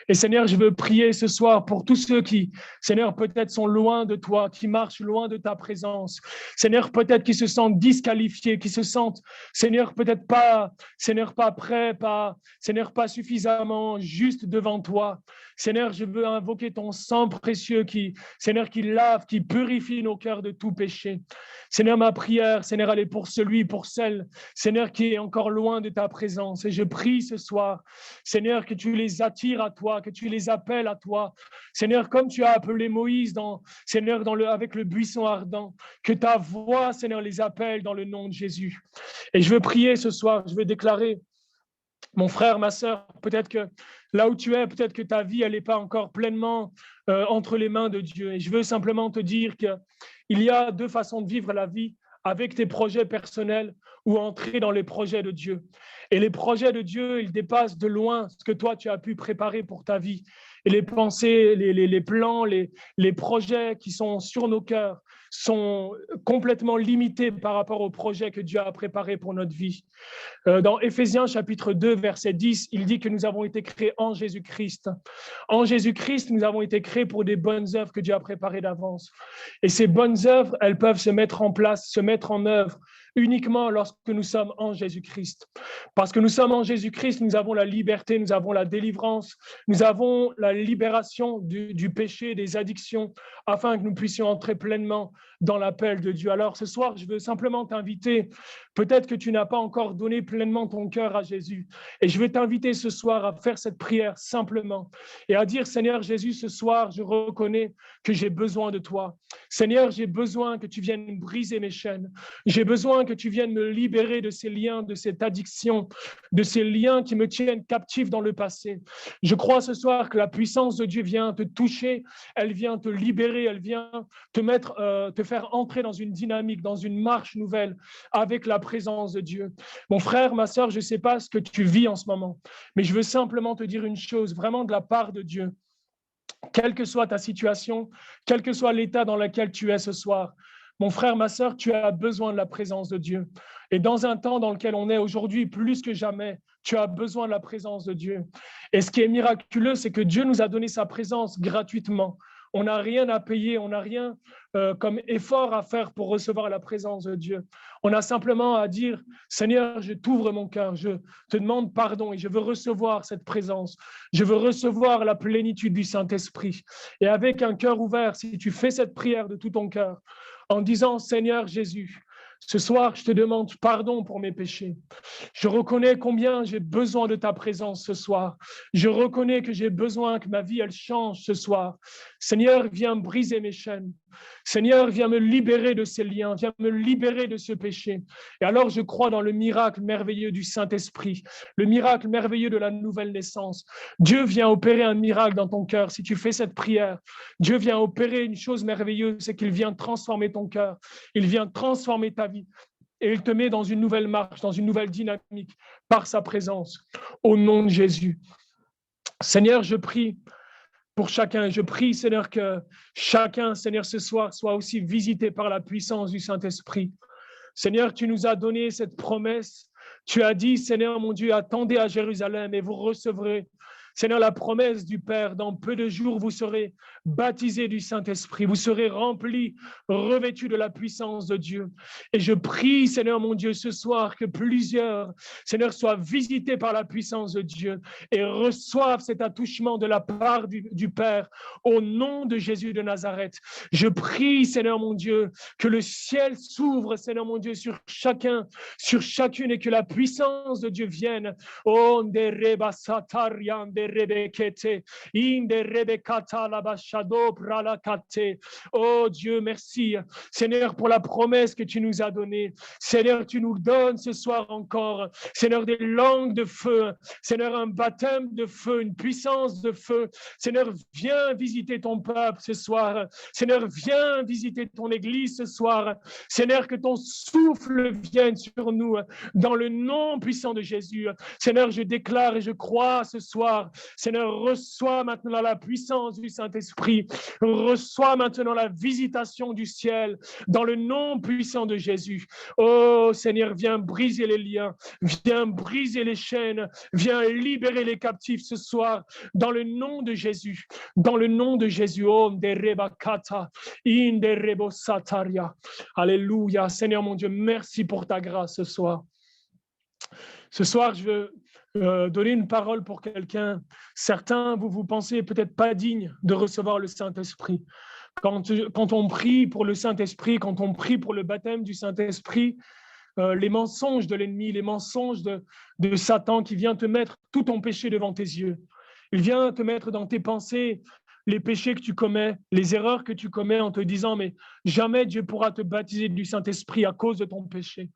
Et Seigneur, je veux prier ce soir pour tous ceux qui, Seigneur, peut-être sont loin de toi, qui marchent loin de ta présence. Seigneur, peut-être qui se sentent disqualifiés, qui se sentent, Seigneur, peut-être pas, Seigneur, pas prêts, Seigneur, pas suffisamment juste devant toi. Seigneur, je veux invoquer ton sang précieux Seigneur, qui lave, qui purifie nos cœurs de tout péché. Seigneur, ma prière, Seigneur, elle est pour celui, pour celle, Seigneur, qui est encore loin de ta présence. Et je prie ce soir, Seigneur, que tu les attires à toi, que tu les appelles à toi. Seigneur, comme tu as appelé Moïse, Seigneur, avec le buisson ardent, que ta voix, Seigneur, les appelle dans le nom de Jésus. Et je veux prier ce soir, je veux déclarer, mon frère, ma sœur, peut-être que là où tu es, peut-être que ta vie, elle n'est pas encore pleinement entre les mains de Dieu. Et je veux simplement te dire qu'il y a deux façons de vivre la vie, avec tes projets personnels ou entrer dans les projets de Dieu. Et les projets de Dieu, ils dépassent de loin ce que toi, tu as pu préparer pour ta vie. Et les pensées, les plans, les projets qui sont sur nos cœurs sont complètement limités par rapport aux projets que Dieu a préparés pour notre vie. Dans Éphésiens chapitre 2, verset 10, il dit que nous avons été créés en Jésus-Christ. En Jésus-Christ, nous avons été créés pour des bonnes œuvres que Dieu a préparées d'avance. Et ces bonnes œuvres, elles peuvent se mettre en place, se mettre en œuvre uniquement lorsque nous sommes en Jésus-Christ. Parce que nous sommes en Jésus-Christ, nous avons la liberté, nous avons la délivrance, nous avons la libération du péché, des addictions, afin que nous puissions entrer pleinement dans l'appel de Dieu. Alors ce soir, je veux simplement t'inviter, peut-être que tu n'as pas encore donné pleinement ton cœur à Jésus, et je veux t'inviter ce soir à faire cette prière simplement, et à dire, Seigneur Jésus, ce soir, je reconnais que j'ai besoin de toi. Seigneur, j'ai besoin que tu viennes briser mes chaînes. J'ai besoin que tu viennes me libérer de ces liens, de cette addiction, de ces liens qui me tiennent captif dans le passé. Je crois ce soir que la puissance de Dieu vient te toucher, elle vient te libérer, elle vient te faire entrer dans une dynamique, dans une marche nouvelle avec la présence de Dieu. Mon frère, ma sœur, je ne sais pas ce que tu vis en ce moment, mais je veux simplement te dire une chose, vraiment de la part de Dieu. Quelle que soit ta situation, quel que soit l'état dans lequel tu es ce soir, mon frère, ma sœur, tu as besoin de la présence de Dieu. Et dans un temps dans lequel on est aujourd'hui, plus que jamais, tu as besoin de la présence de Dieu. Et ce qui est miraculeux, c'est que Dieu nous a donné sa présence gratuitement. On n'a rien à payer, on n'a rien comme effort à faire pour recevoir la présence de Dieu. On a simplement à dire, Seigneur, je t'ouvre mon cœur, je te demande pardon et je veux recevoir cette présence. Je veux recevoir la plénitude du Saint-Esprit. Et avec un cœur ouvert, si tu fais cette prière de tout ton cœur, en disant, Seigneur Jésus, ce soir, je te demande pardon pour mes péchés. Je reconnais combien j'ai besoin de ta présence ce soir. Je reconnais que j'ai besoin que ma vie, elle change ce soir. Seigneur, viens briser mes chaînes. Seigneur, viens me libérer de ces liens, viens me libérer de ce péché. Et alors, je crois dans le miracle merveilleux du Saint-Esprit, le miracle merveilleux de la nouvelle naissance. Dieu vient opérer un miracle dans ton cœur. Si tu fais cette prière, Dieu vient opérer une chose merveilleuse, c'est qu'il vient transformer ton cœur. Il vient transformer ta vie. Et il te met dans une nouvelle marche, dans une nouvelle dynamique, par sa présence. Au nom de Jésus. Seigneur, je prie pour chacun. Je prie, Seigneur, que chacun, Seigneur, ce soir, soit aussi visité par la puissance du Saint-Esprit. Seigneur, tu nous as donné cette promesse. Tu as dit, Seigneur, mon Dieu, attendez à Jérusalem et vous recevrez, Seigneur, la promesse du Père. Dans peu de jours, vous serez baptisés du Saint-Esprit. Vous serez remplis, revêtus de la puissance de Dieu. Et je prie, Seigneur, mon Dieu, ce soir, que plusieurs, Seigneur, soient visités par la puissance de Dieu et reçoivent cet attouchement de la part du Père au nom de Jésus de Nazareth. Je prie, Seigneur, mon Dieu, que le ciel s'ouvre, Seigneur, mon Dieu, sur chacun, sur chacune, et que la puissance de Dieu vienne. Oh, oh Dieu, merci Seigneur pour la promesse que tu nous as donnée. Seigneur, tu nous donnes ce soir encore, Seigneur, des langues de feu, Seigneur, un baptême de feu, une puissance de feu. Seigneur, viens visiter ton peuple ce soir. Seigneur, viens visiter ton église ce soir. Seigneur, que ton souffle vienne sur nous dans le nom puissant de Jésus. Seigneur, je déclare et je crois ce soir Seigneur, reçois maintenant la puissance du Saint-Esprit. Reçois maintenant la visitation du ciel dans le nom puissant de Jésus. Oh Seigneur, viens briser les liens, viens briser les chaînes, viens libérer les captifs ce soir dans le nom de Jésus. Dans le nom de Jésus. Oh, Nderebakata, Inderebosataria. Alléluia. Seigneur mon Dieu, merci pour ta grâce ce soir. Ce soir, je veux donner une parole pour quelqu'un. Certains, vous pensez peut-être pas dignes de recevoir le Saint-Esprit. Quand on prie pour le Saint-Esprit, quand on prie pour le baptême du Saint-Esprit, les mensonges de l'ennemi, les mensonges de Satan qui vient te mettre tout ton péché devant tes yeux. Il vient te mettre dans tes pensées les péchés que tu commets, les erreurs que tu commets en te disant « mais jamais Dieu pourra te baptiser du Saint-Esprit à cause de ton péché ».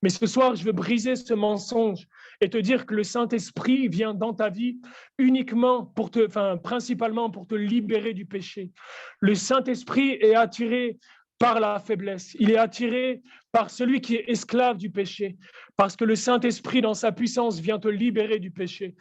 Mais ce soir, je veux briser ce mensonge et te dire que le Saint-Esprit vient dans ta vie uniquement principalement pour te libérer du péché. Le Saint-Esprit est attiré par la faiblesse. Il est attiré par celui qui est esclave du péché, parce que le Saint-Esprit, dans sa puissance, vient te libérer du péché.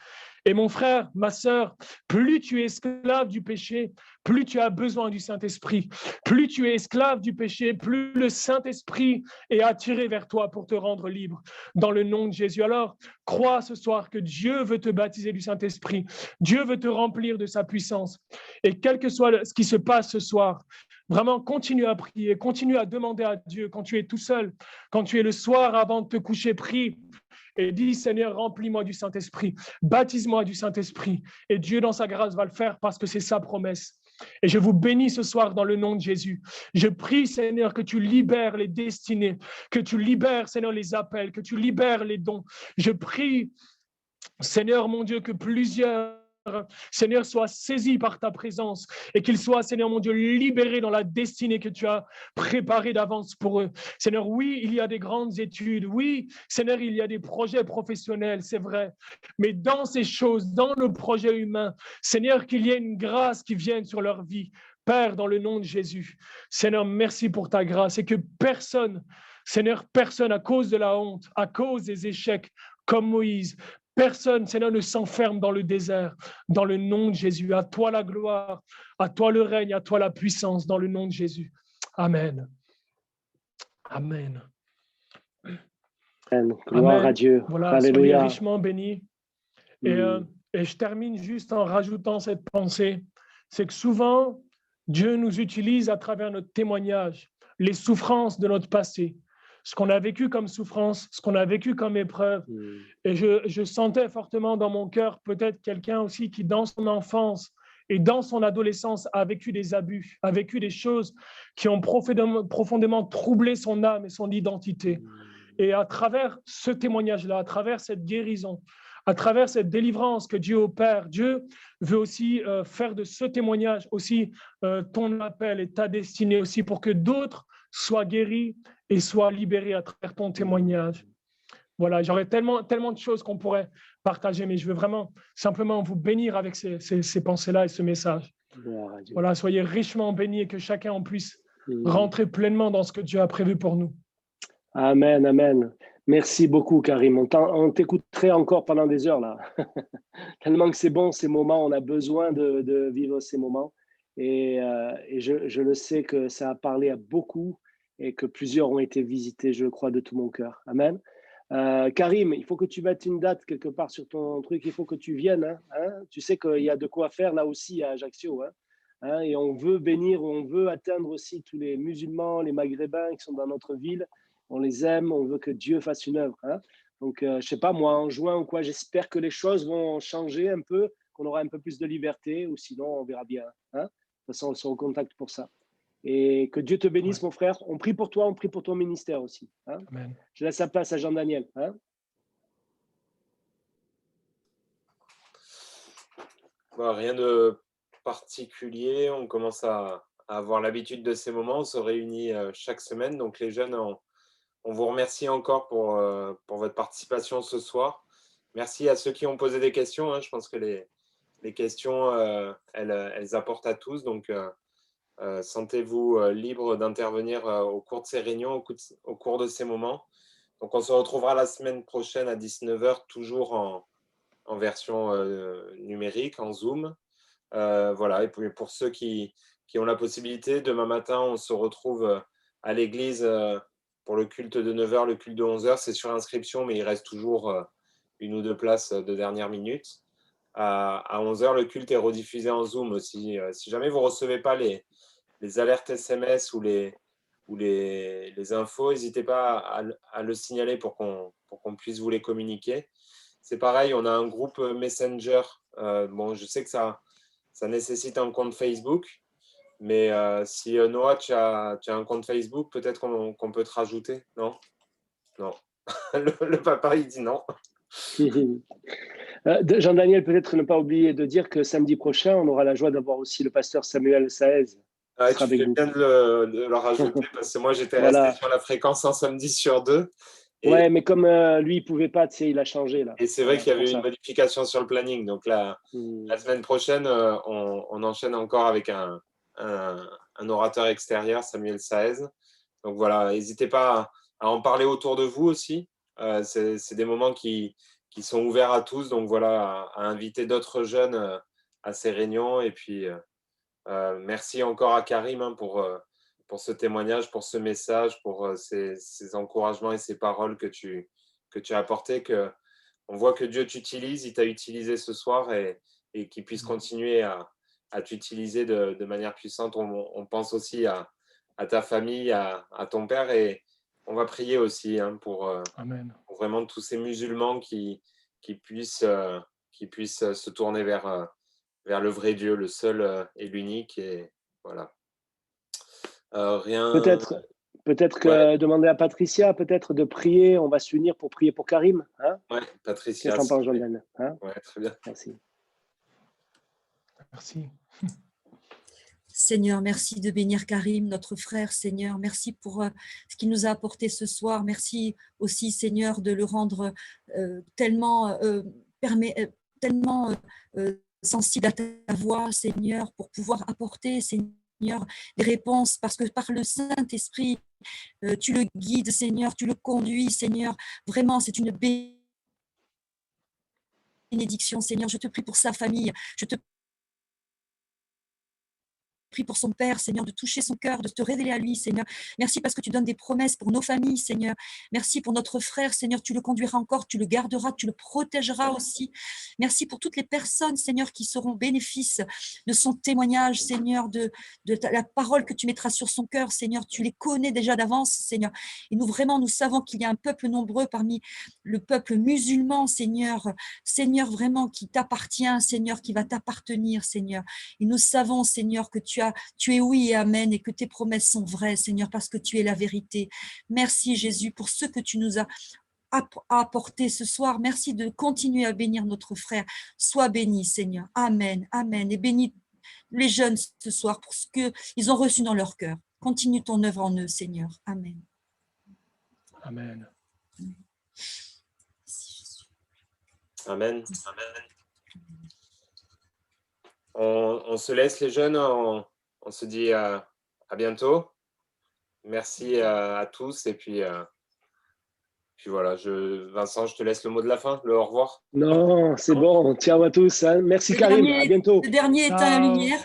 Et mon frère, ma sœur, plus tu es esclave du péché, plus tu as besoin du Saint-Esprit. Plus tu es esclave du péché, plus le Saint-Esprit est attiré vers toi pour te rendre libre. Dans le nom de Jésus. Alors, crois ce soir que Dieu veut te baptiser du Saint-Esprit. Dieu veut te remplir de sa puissance. Et quel que soit ce qui se passe ce soir, vraiment, continue à prier, continue à demander à Dieu quand tu es tout seul, quand tu es le soir avant de te coucher, prie. Et dis, Seigneur, remplis-moi du Saint-Esprit, baptise-moi du Saint-Esprit. Et Dieu, dans sa grâce, va le faire parce que c'est sa promesse. Et je vous bénis ce soir dans le nom de Jésus. Je prie, Seigneur, que tu libères les destinées, que tu libères, Seigneur, les appels, que tu libères les dons. Je prie, Seigneur, mon Dieu, que plusieurs Seigneur, soient saisis par ta présence et qu'ils soient, Seigneur mon Dieu, libérés dans la destinée que tu as préparée d'avance pour eux. Seigneur, oui, il y a des grandes études. Oui, Seigneur, il y a des projets professionnels, c'est vrai. Mais dans ces choses, dans le projet humain, Seigneur, qu'il y ait une grâce qui vienne sur leur vie. Père, dans le nom de Jésus, Seigneur, merci pour ta grâce et que personne, Seigneur, personne à cause de la honte, à cause des échecs, comme Moïse, personne, Seigneur, ne s'enferme dans le désert. Dans le nom de Jésus, à toi la gloire, à toi le règne, à toi la puissance, dans le nom de Jésus. Amen. Amen. Amen. Gloire Amen. à Dieu. Voilà, Alléluia. soyez richement bénis. Et je termine juste en rajoutant cette pensée. C'est que souvent, Dieu nous utilise à travers notre témoignage, les souffrances de notre passé, ce qu'on a vécu comme souffrance, ce qu'on a vécu comme épreuve. Et je sentais fortement dans mon cœur peut-être quelqu'un aussi qui, dans son enfance et dans son adolescence, a vécu des abus, a vécu des choses qui ont profondément troublé son âme et son identité. Et à travers ce témoignage-là, à travers cette guérison, à travers cette délivrance que Dieu opère, Dieu veut aussi faire de ce témoignage aussi ton appel et ta destinée aussi pour que d'autres soient guéris et soient libérés à travers ton témoignage. Voilà, j'aurais tellement de choses qu'on pourrait partager, mais je veux vraiment simplement vous bénir avec ces pensées-là et ce message. Voilà, soyez richement bénis et que chacun en puisse rentrer pleinement dans ce que Dieu a prévu pour nous. Amen, amen. Merci beaucoup, Karim. On t'écouterait encore pendant des heures, là. Tellement que c'est bon, ces moments. On a besoin de vivre ces moments. Et je le sais que ça a parlé à beaucoup et que plusieurs ont été visités, je le crois, de tout mon cœur. Amen. Karim, il faut que tu mettes une date quelque part sur ton truc. Il faut que tu viennes. Hein. Tu sais qu'il y a de quoi faire là aussi à Ajaccio. Et on veut bénir, on veut atteindre aussi tous les musulmans, les maghrébins qui sont dans notre ville. On les aime, on veut que Dieu fasse une œuvre. Donc, je ne sais pas, moi, en juin ou quoi, j'espère que les choses vont changer un peu, qu'on aura un peu plus de liberté, ou sinon, on verra bien. De toute façon, on se recontacte pour ça. Et que Dieu te bénisse, mon frère. On prie pour toi, on prie pour ton ministère aussi. Amen. Je laisse la place à Jean-Daniel. Rien de particulier. On commence à avoir l'habitude de ces moments. On se réunit chaque semaine. Donc, les jeunes, on vous remercie encore pour votre participation ce soir. Merci à ceux qui ont posé des questions. Je pense que les questions, elles apportent à tous. Donc, sentez-vous libre d'intervenir au cours de ces réunions, au cours de ces moments. Donc, on se retrouvera la semaine prochaine à 19h, toujours en en version numérique, en Zoom. Voilà, et pour ceux qui ont la possibilité, demain matin, on se retrouve à l'église pour le culte de 9h, le culte de 11h. C'est sur inscription, mais il reste toujours 1 ou 2 places de dernière minute. À 11h, le culte est rediffusé en Zoom aussi. Si jamais vous ne recevez pas les alertes SMS ou les infos, n'hésitez pas à le signaler pour qu'on puisse vous les communiquer. C'est pareil, on a un groupe Messenger. Bon, je sais que ça nécessite un compte Facebook, mais si Noah, tu as un compte Facebook, peut-être qu'on peut te rajouter, non? Non. Le papa, il dit non. Jean-Daniel, peut-être ne pas oublier de dire que samedi prochain, on aura la joie d'avoir aussi le pasteur Samuel Saez. Tu fais bien de le rajouter, parce que moi, j'étais resté sur la fréquence un samedi sur 2. Ouais, mais comme lui, il ne pouvait pas, tu sais, il a changé là. Et c'est vrai qu'il y avait une modification sur le planning. Donc la semaine prochaine, on enchaîne encore avec un orateur extérieur, Samuel Saez. Donc voilà, n'hésitez pas à en parler autour de vous aussi. C'est des moments qui sont ouverts à tous. Donc voilà, à inviter d'autres jeunes à ces réunions. Et puis, merci encore à Karim pour ce témoignage, pour ce message, pour ces encouragements et ces paroles que tu as apportées. On voit que Dieu t'utilise, il t'a utilisé ce soir et qu'il puisse continuer à t'utiliser de manière puissante. On pense aussi à ta famille, à ton père, et on va prier aussi pour vraiment tous ces musulmans qui puissent se tourner vers le vrai Dieu, le seul et l'unique. Et voilà. Peut-être que demander à Patricia peut-être de prier. On va s'unir pour prier pour Karim. Hein? Oui, Patricia. Qu'est-ce que t'en penses, Jean-Dan? Ouais, très bien. Merci. Merci. Seigneur, merci de bénir Karim, notre frère, Seigneur. Merci pour ce qu'il nous a apporté ce soir. Merci aussi, Seigneur, de le rendre tellement sensible à ta voix, Seigneur, pour pouvoir apporter, Seigneur, des réponses, parce que par le Saint-Esprit, tu le guides, Seigneur, tu le conduis, Seigneur. Vraiment, c'est une bénédiction, Seigneur. Je te prie pour sa famille. Je te prie pour son Père, Seigneur, de toucher son cœur, de te révéler à lui, Seigneur. Merci parce que tu donnes des promesses pour nos familles, Seigneur. Merci pour notre frère, Seigneur. Tu le conduiras encore, tu le garderas, tu le protégeras aussi. Merci pour toutes les personnes, Seigneur, qui seront bénéfices de son témoignage, Seigneur, de la parole que tu mettras sur son cœur, Seigneur. Tu les connais déjà d'avance, Seigneur. Et nous savons qu'il y a un peuple nombreux parmi le peuple musulman, Seigneur. Seigneur, vraiment, qui t'appartient, Seigneur, qui va t'appartenir, Seigneur. Et nous savons, Seigneur, que tu es oui et amen, et que tes promesses sont vraies, Seigneur, parce que tu es la vérité. Merci, Jésus, pour ce que tu nous as apporté ce soir. Merci de continuer à bénir notre frère. Sois béni, Seigneur. Amen, amen. Et bénis les jeunes ce soir pour ce qu'ils ont reçu dans leur cœur. Continue ton œuvre en eux, Seigneur. Amen. Amen. Amen. Amen. On se laisse, les jeunes. On se dit à bientôt. Merci à tous. Et puis voilà, Vincent, je te laisse le mot de la fin, le au revoir. Non, c'est bon. Ciao à tous. Hein. Merci, Karim. À bientôt. Le dernier éteint la lumière.